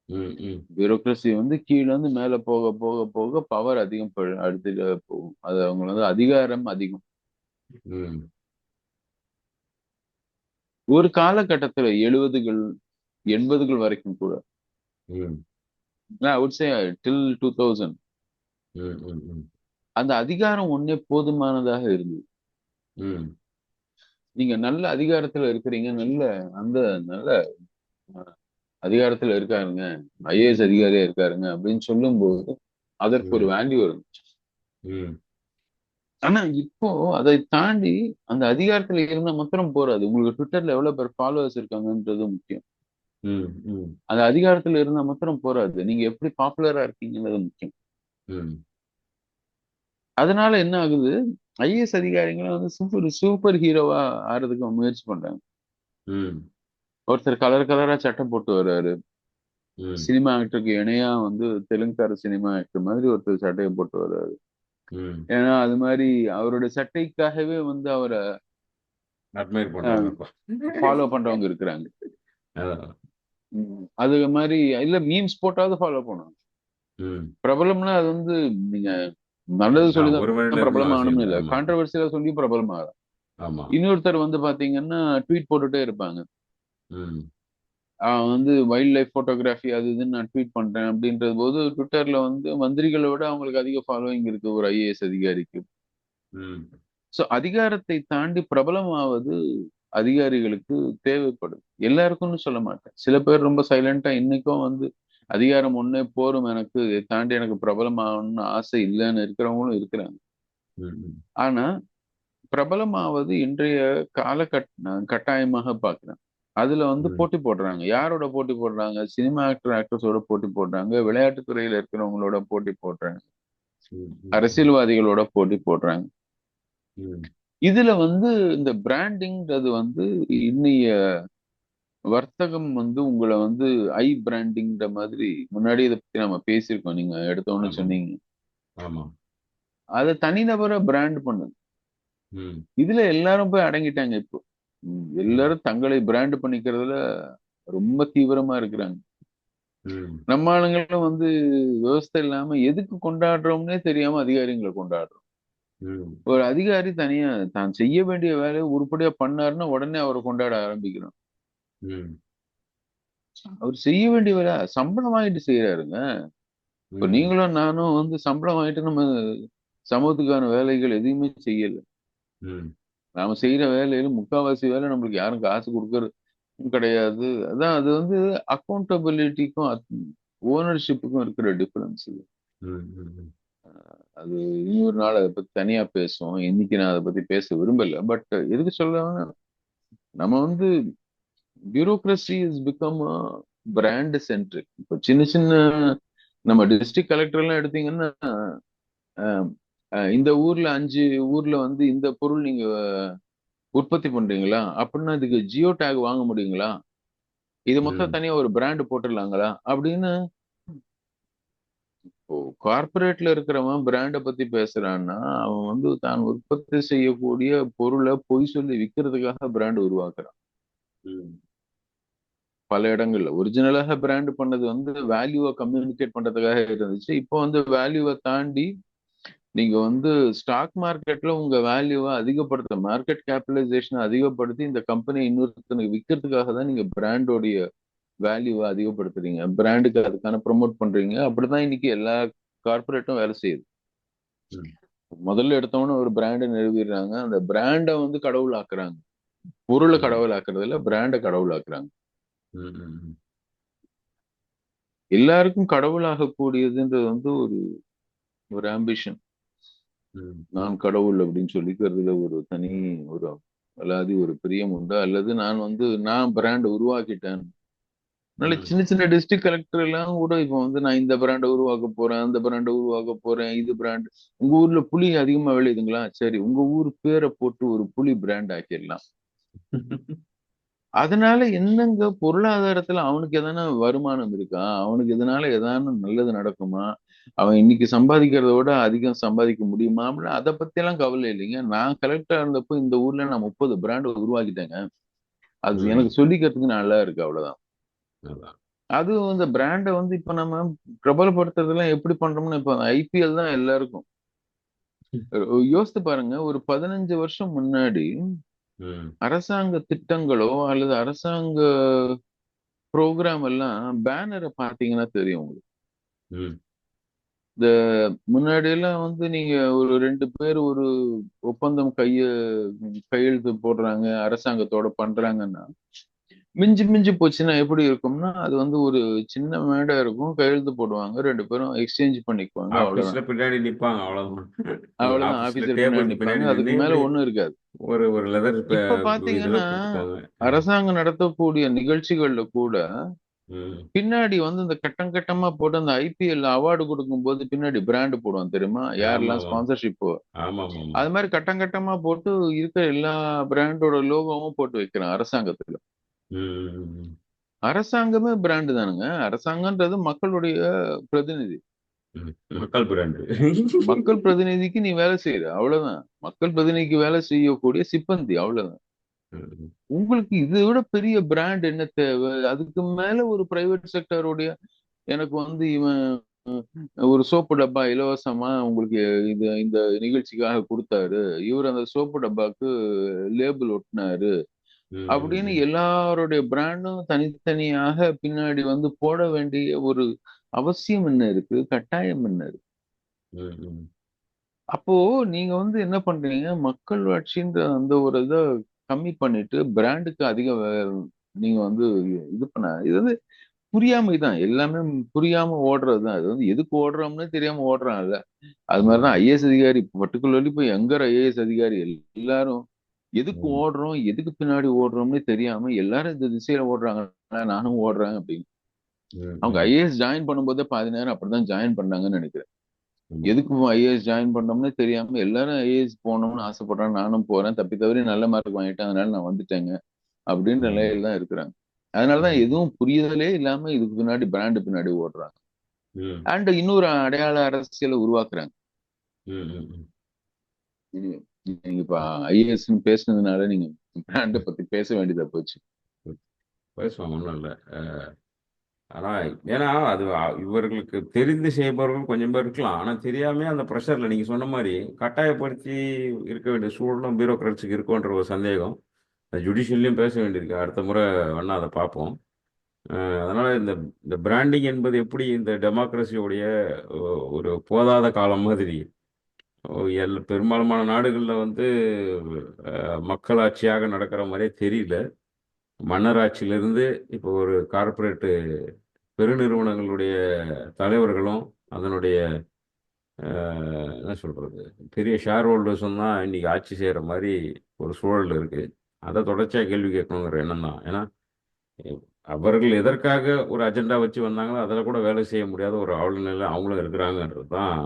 ம், ம், பியூரோக்ரஸி வந்து கீழ இருந்து மேல போக போக போக பவர் அதிகம் அடுத்து போகும். அது அவங்க வந்து அதிகாரம் அதிகம். ம், ஒரு காலகட்டத்துல 70கள் 80கள் வரைக்கும் கூட ம், I would say till 2000 ம், ம், அந்த அதிகாரம் ஒண்ணே போதுமானதாக இருந்தது. ம், நீங்க நல்ல அதிகாரத்துல இருக்கிறீங்க, நல்ல அந்த நல்ல அதிகாரத்துல இருக்காருங்க, ஐஏஎஸ் அதிகாரியா இருக்காருங்க அப்படின்னு சொல்லும்போது அதற்கு ஒரு ம், வேல்யூ இருந்துச்சு. ம், ஆனா இப்போ அதை தாண்டி அந்த அதிகாரத்துல இருந்தா மாத்திரம் போறாது. உங்களுக்கு ட்விட்டர்ல எவ்வளவு பேர் ஃபாலோவர்ஸ் இருக்காங்கன்றது முக்கியம். ம், ம், அந்த அதிகாரத்துல இருந்தா மாத்திரம் போறாது. நீங்க எப்படி பாப்புலரா இருக்கீங்கன்றது முக்கியம். ம், அதனால என்ன ஆகுது, ஐஏஎஸ் அதிகாரிகளை வந்து சூப்பர் சூப்பர் ஹீரோவா ஆறதுக்கு முயற்சி பண்றாங்க. ம், ஒருத்தர் கலர் கலரா சட்டை போட்டு வர்றாரு. ம், சினிமா ஆக்டருக்கு இணையா வந்து தெலுங்கார சினிமா ஆக்டர் மாதிரி ஒருத்தர் சட்டையை போட்டு வர்றாரு. ம். ஏன்னா அது மாதிரி அவரோட சட்டைக்காகவே வந்து அவரை அட்மையர் பண்றாங்கப்பா. ஃபாலோ பண்றவங்க இருக்கிறாங்க. அதான். அது மாதிரி இல்ல மீம்ஸ் போட்டாவது ஃபாலோ பண்ணும். ம். பிரபலம்னா அது வந்து நீங்க நல்லது ஒரு மணில சொல்லிதான் இருக்கணும் பிரபலம் அவசியம் ஆகணும்னு இல்லை. இல்ல, ஆமா. கான்ட்ரவர்சியலா சொல்லி பிரபலம் ஆகலாம். ஆமா. இன்னொருத்தர் வந்து பாத்தீங்கன்னா ட்வீட் போட்டுட்டே இருப்பாங்க. ம். வந்து வைல்ட் லைஃப் போட்டோகிராஃபி அது இதுன்னு நான் ட்வீட் பண்றேன் அப்படின்றது போது ட்விட்டர்ல வந்து மந்திரிகளை விட அவங்களுக்கு அதிக ஃபாலோவிங் இருக்கு ஒரு ஐஏஎஸ் அதிகாரிக்கு. ம். சோ அதிகாரத்தை தாண்டி பிரபலமாவது அதிகாரிகளுக்கு தேவைப்படுது. எல்லாருக்கும்னு சொல்ல மாட்டேன். சில பேர் ரொம்ப சைலண்டா இன்னைக்கும் வந்து அதிகாரம் ஒண்ணே போரும் எனக்கு, இதை தாண்டி எனக்கு பிரபலம் ஆகணும்னு ஆசை இல்லைன்னு இருக்கிறவங்களும் இருக்கிறாங்க. ம். ஆனா பிரபலமாவது இன்றைய கட்டாயமாக பார்க்கிறேன். அதுல வந்து ம். போட்டி போடுறாங்க. யாரோட போட்டி போடுறாங்க? சினிமா ஆக்டர்ஸோட போட்டி போடுறாங்க. விளையாட்டுத் துறையில இருக்கிறவங்களோட போட்டி போடுறாங்க. ம். ம். அரசியல்வாதிகளோட போட்டி போடுறாங்க. ம். இதுல வந்து இந்த பிராண்டிங்கிறது வந்து இன்னைய வர்த்தகம் வந்து உங்களை வந்து பிராண்டிங்கிற மாதிரி முன்னாடி இதை பத்தி நம்ம பேசியிருக்கோம். நீங்க எடுத்தோன்னு ஆமாம். சொன்னீங்க. ஆமாம். அதை தனிநபரை பிராண்ட் பண்ணுது. ம். இதுல எல்லாரும் போய் அடங்கிட்டாங்க இப்போ. ம். எல்லாரும் தங்களை பிராண்ட் பண்ணிக்கிறதுல ரொம்ப தீவிரமா இருக்கிறாங்க. ம். நம்ம ஆளுங்களும் வந்து விவசாயம் இல்லாம எதுக்கு கொண்டாடுறோம்னே தெரியாம அதிகாரிகளை கொண்டாடுறோம். ம். ஒரு அதிகாரி தனியா தான் செய்ய வேண்டிய வேலையை உருப்படியா பண்ணாருன்னா உடனே அவரை கொண்டாட ஆரம்பிக்கிறோம். ம். அவர் செய்ய வேண்டிய வேலை சம்பளம் வாங்கிட்டு செய்யறாருங்க. இப்ப ம். நீங்களும் நானும் வந்து சம்பளம் வாங்கிட்டு நம்ம சமூகத்துக்கான வேலைகள் எதையுமே செய்யல. ம். நாம செய்யற வேலையில முக்காவாசி வேலை நம்மளுக்கு யாரும் காசு கொடுக்கறது கிடையாது. அதான் அது வந்து அக்கௌண்டபிலிட்டிக்கும் ஓனர்ஷிப்புக்கும் இருக்கிற டிஃபரன்ஸ். ம். ம். அது இன்னொரு நாள் அதை பத்தி தனியா பேசுவோம். இன்னைக்கு நான் அதை பத்தி பேச விரும்பல. பட் எதுக்கு சொல்ல நம்ம வந்து bureaucracy is become brand centric. இப்போ சின்ன சின்ன நம்ம டிஸ்ட்ரிக்ட் கலெக்டர் எல்லாம் எடுத்தீங்கன்னா அஹ், இந்த ஊர்ல 5 ஊர்ல வந்து இந்த பொருள் நீங்க உற்பத்தி பண்றீங்களா அப்படின்னா இதுக்கு ஜியோ டேக் வாங்க முடியுங்களா, இது மொத்தம் ம். தனியா ஒரு பிராண்ட் போட்டுடலாங்களா அப்படின்னு. இப்போ கார்பரேட்ல இருக்கிறவன் பிராண்டை பத்தி பேசுறான்னா அவன் வந்து தான் உற்பத்தி செய்யக்கூடிய பொருளை பொய் சொல்லி விற்கிறதுக்காக பிராண்ட் உருவாக்குறான். ம். பல இடங்கள்ல ஒரிஜினலாக பிராண்ட் பண்ணது வந்து வேல்யூவை கம்யூனிகேட் பண்றதுக்காக இருந்துச்சு. இப்போ வந்து வேல்யூவை தாண்டி நீங்க வந்து ஸ்டாக் மார்க்கெட்ல உங்க வேல்யூவை அதிகப்படுத்த மார்க்கெட் கேபிடலைசேஷனை அதிகப்படுத்தி இந்த கம்பெனி இன்னொருத்தனுக்கு விற்கிறதுக்காக தான் நீங்க பிராண்டோடைய வேல்யூவை அதிகப்படுத்துறீங்க, பிராண்டுக்கு அதுக்கான ப்ரோமோட் பண்றீங்க. அப்படிதான் இன்னைக்கு எல்லா கார்பரேட்டும் வேலை செய்யுது. ம். முதல்ல எடுத்தவொன்னே ஒரு பிராண்டை நிறுவிடுறாங்க, அந்த பிராண்டை வந்து கடவுள் ஆக்குறாங்க. பொருளை ம். கடவுள் ஆக்குறது இல்ல, பிராண்டை கடவுள் ஆக்குறாங்க. ம். ம். எல்லாருக்கும் கடவுள் ஆகக்கூடியதுன்றது வந்து ஒரு ஒரு ஆம்பிஷன். ம். நான் கடவுள் அப்படின்னு சொல்லிக்கிறதுல ஒரு தனி ஒரு அல்லாதி ஒரு பிரியம் உண்டு. அல்லது நான் வந்து நான் பிராண்ட் உருவாக்கிட்டேன். அதனால ம். சின்ன சின்ன டிஸ்ட்ரிக்ட் கலெக்டர் எல்லாம் கூட இப்போ வந்து நான் இந்த பிராண்டை உருவாக்க போறேன், அந்த பிராண்டை உருவாக்க போறேன், இது பிராண்ட். உங்க ஊர்ல புலி அதிகமா விளையுதுங்களா, சரி உங்க ஊர் பேரை போட்டு ஒரு புலி பிராண்ட் ஆக்கிடலாம். அதனால என்னங்க பொருளாதாரத்துல அவனுக்கு எதனா வருமானம் இருக்கா, அவனுக்கு இதனால எதான நல்லது நடக்குமா, அவன் இன்னைக்கு சம்பாதிக்கிறத விட அதிகம் சம்பாதிக்க முடியுமா அப்படின்னு அதை பத்தி எல்லாம் கவலை இல்லைங்க. நான் கலெக்டரா இருந்தப்போ இந்த ஊர்ல நான் 30 பிராண்ட் உருவாக்கிட்டேங்க. அது ம். எனக்கு சொல்லிக்கிறதுக்கு நல்லா இருக்கு, அவ்வளவுதான். அதான். அதுவும் இந்த பிராண்டை வந்து இப்ப நம்ம பிரபலப்படுத்துறதெல்லாம் எப்படி பண்றோம்னு இப்ப ஐபிஎல் தான் எல்லாருக்கும். யோசித்து பாருங்க, ஒரு 15 வருஷம் முன்னாடி ம். அரசாங்க திட்டங்களோ அல்லது அரசாங்க ப்ரோக்ராம் எல்லாம் பேனரை பார்த்தீங்கன்னா தெரியும் உங்களுக்கு. ம். இந்த முன்னாடி எல்லாம் வந்து நீங்க ஒரு 2 பேர் ஒரு ஒப்பந்தம் கையெழுத்து போடுறாங்க, அரசாங்கத்தோட பண்றாங்கன்னா மிஞ்சி மிஞ்சி போச்சுன்னா எப்படி இருக்கும்னா அது வந்து ஒரு சின்ன மேடை இருக்கும், கையெழுத்து போடுவாங்க, 2 பேரும் எக்ஸ்சேஞ்ச் பண்ணிக்குவாங்க, ஆபீஸ்ல அவ்வளவுதான். பின்னாடி நிப்பாங்க அவ்வளவுதான். அவ்வளவுதான், ஆபீஸ்ல ஆபீசர் பின்னாடி டேபிளுக்கு நிப்பாங்க, பின்னாடி நின்று அதுக்கு மேல இப்படி ஒண்ணும் இருக்காது. ஒரு ஒரு லெதர் இப்ப இதுல பாத்தீங்கன்னா கொடுத்துருக்காங்க. அரசாங்கம் நடத்தக்கூடிய நிகழ்ச்சிகள்ல கூட ம். பின்னாடி வந்து இந்த கட்டம் கட்டமா போட்டு அந்த ஐபிஎல் அவார்டு கொடுக்கும்போது பின்னாடி பிராண்ட் போடுவான் தெரியுமா, யாரெல்லாம் ஆமாமா. ஸ்பான்சர்ஷிப். ஆமாமாமா. அது மாதிரி கட்டம் கட்டமா போட்டு இருக்கிற எல்லா பிராண்டோட லோகோவும் போட்டு வைக்கிறான் அரசாங்கத்துல. ம். அரசாங்கமே பிராண்டு தானுங்க. அரசாங்கம்ன்றது மக்களுடைய பிரதிநிதி. ம். மக்கள் பிராண்டு. மக்கள் பிரதிநிதிக்கு நீ வேலை செய்யற, அவ்வளவுதான். மக்கள் பிரதிநிதிக்கு வேலை செய்யக்கூடிய சிப்பந்தி, அவ்வளவுதான். ம். உங்களுக்கு இதை விட பெரிய பிராண்ட் என்ன தேவை? அதுக்கு மேல ஒரு பிரைவேட் செக்டருடைய எனக்கு வந்து இவன் ஒரு சோப்பு டப்பா இலவசமா உங்களுக்கு இது இந்த நிகழ்ச்சிக்காக கொடுத்தாரு, இவர் அந்த சோப்பு டப்பாக்கு லேபிள் ஒட்டினாரு அப்படின்னு ம். எல்லாருடைய பிராண்டும் தனித்தனியாக பின்னாடி வந்து போட வேண்டிய ஒரு அவசியம் என்ன இருக்கு, கட்டாயம் என்ன இருக்கு? ம். அப்போ நீங்க வந்து என்ன பண்றீங்க, மக்கள் ஆட்சின்ற அந்த ஒரு இதை கம்மி பண்ணிட்டு பிராண்டுக்கு அதிக நீங்க வந்து இது பண்ண இது வந்து புரியாமை தான் எல்லாமே. புரியாம ஓடுறதுதான் இது வந்து எதுக்கு ஓடுறோம்னு தெரியாம ஓடுறான்ல. அது மாதிரிதான் ம். ஐஏஎஸ் அதிகாரி பர்டிகுலர்லி இப்போ யங்கர் ஐஏஎஸ் அதிகாரி எல்லாரும் எதுக்கு ம். ஓடுறோம், எதுக்கு பின்னாடி ஓடுறோம்னு தெரியாம எல்லாரும் இந்த திசையில ஓடுறாங்க, நானும் ஓடுறேன் அப்படின்னு. ம். அவங்க ம். ஐஏஎஸ் ஜாயின் பண்ணும்போதே பாதி நேரம் அப்படிதான் ஜாயின் பண்ணாங்கன்னு நினைக்கிறேன். ஆமா. எதுக்கு ஐஏஎஸ் ஜாயின் பண்ணோம்னு தெரியாம எல்லாரும் ஐஏஎஸ் போகணும்னு ஆசைப்படுறாங்க, நானும் போறேன், தப்பி தவறி நல்ல மார்க் வாங்கிட்டேன் அதனால நான் வந்துட்டேங்க அப்படின்ற ம். நிலையில தான் இருக்கிறாங்க. அதனாலதான் ம். எதுவும் புரிதலே இல்லாம இதுக்கு பின்னாடி பிராண்டு பின்னாடி ஓடுறாங்க. ம். அண்ட் இன்னொரு அடையாள அரசியலை உருவாக்குறாங்க. ம். ம். நீங்க நீங்க இப்ப ஐஏஎஸ் பேசுனதுனால நீங்க பிராண்டை பத்தி பேச வேண்டியதா போச்சு. பேசுவாங்க, ஒன்றும் இல்லை. ஆனா ஏன்னா அது இவர்களுக்கு தெரிந்து செய்பவர்கள் கொஞ்சம் பேர் இருக்கலாம். ஆனா தெரியாமயே அந்த ப்ரெஷர்ல நீங்க சொன்ன மாரி கட்டாயப்படுத்தி இருக்க வேண்டிய சூழலும் பியூரோக்ராட்ஸுக்கு இருக்குன்ற ஒரு சந்தேகம். ஜுடிஷியல்லையும் பேச வேண்டியிருக்கு. அடுத்த முறை வேணா அதை பார்ப்போம். அதனால இந்த இந்த பிராண்டிங் என்பது எப்படி இந்த டெமோக்ரஸியோடைய ஒரு போதாத காலம் மாதிரி பெரும்பாலான நாடுகளில் வந்து மக்களாட்சியாக நடக்கிற மாதிரியே தெரியல. மன்னராட்சியிலிருந்து இப்போ ஒரு கார்ப்பரேட்டு பெருநிறுவனங்களுடைய தலைவர்களும் அதனுடைய என்ன சொல்றது, பெரிய ஷேர் ஹோல்டர்ஸும் தான் இன்னைக்கு ஆட்சி செய்கிற மாதிரி ஒரு சூழல் இருக்கு. அதை தொடர்ச்சியாக கேள்வி கேட்கணுங்கிற எண்ணம் தான். ஏன்னா அஹ், அவர்கள் எதற்காக ஒரு அஜெண்டா வச்சு வந்தாங்களோ அதில் கூட வேலை செய்ய முடியாத ஒரு ஆளுநிலையில் அவங்களும் இருக்கிறாங்கன்றது தான்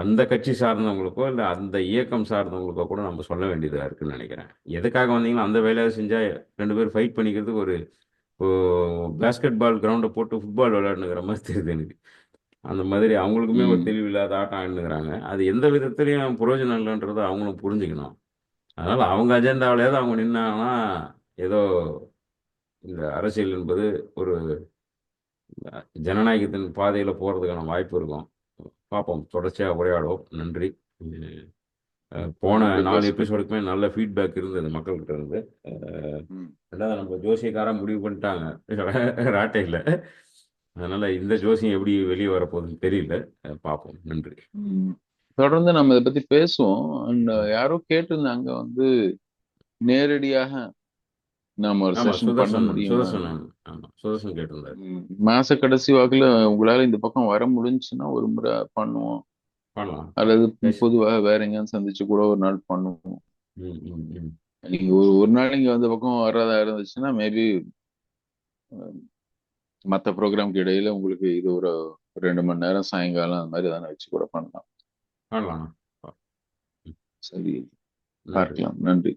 அந்த கட்சி சார்ந்தவங்களுக்கோ இல்லை அந்த இயக்கம் சார்ந்தவங்களுக்கோ கூட நம்ம சொல்ல வேண்டியதாக இருக்குன்னு நினைக்கிறேன். எதுக்காக வந்தீங்களோ அந்த வேலையை செஞ்சால் ரெண்டு பேரும் ஃபைட் பண்ணிக்கிறதுக்கு ஒரு பேஸ்கெட் பால் கிரவுண்டை போட்டு ஃபுட்பால் விளையாடுனுங்கிற மாதிரி தெரியுது எனக்கு. அந்த மாதிரி அவங்களுக்குமே ஒரு ம். தெளிவில்லாத ஆட்டம் ஆடுனுங்கிறாங்க. அது எந்த விதத்துலையும் பிரயோஜனம் இல்லைன்றதை அவங்களும் புரிஞ்சுக்கணும். அதனால் அவங்க அஜெண்டாவிலேயாவது அவங்க நின்னாங்கன்னா ஏதோ இந்த அரசியல் என்பது ஒரு ஜனநாயகத்தின் பாதையில் போகிறதுக்கான வாய்ப்பு இருக்கும். பார்ப்போம், தொடர்ச்சியாக உரையாடுவோம். நன்றி. போன நன்றி 4 பாஸ்கர். எபிசோடுக்குமே நல்ல ஃபீட்பேக் இருந்தது மக்கள்கிட்ட இருந்து. அஹ், ம். ரெண்டாவது நம்ம ஜோசியக்காரன் முடிவு பண்ணிட்டாங்க ராட்டையில். அதனால இந்த ஜோசியம் எப்படி வெளியே வரப்போகுதுன்னு தெரியல. பார்ப்போம். நன்றி. ம். தொடர்ந்து நம்ம இதை பத்தி பேசுவோம். அண்ட் யாரோ கேட்டிருந்தாங்க வந்து நேரடியாக நாம ஒரு ஆமாம், செஷன் பண்ண சுதர்சன் முடியுமா? சுதர்சன் ஆமாம், சுதர்சன் கேட்டிருந்தாரு. மாச கடைசி வாக்குல உங்களால இந்த பக்கம் வர முடிஞ்சுச்சுன்னா ஒரு முறை பண்ணுவோம். பண்ணலாம் அல்லது பண்ணலாம் பேசு. பொதுவாக வேற எங்கேயாவது சந்திச்சு கூட ஒரு நாள் பண்ணுவோம். ம் ம் ம் நீங்க ஒரு ஒரு நாள் இங்க அந்த பக்கம் வர்றதா இருந்துச்சுன்னா மேபி மற்ற ப்ரோக்ராம்க்கு இடையில உங்களுக்கு இது ஒரு 2 மணி நேரம் சாயங்காலம் அந்த மாதிரி தானே வச்சு கூட பண்ணலாம். பண்ணலாம். ம், சரி, நன்றி. பார்க்கலாம். நன்றி.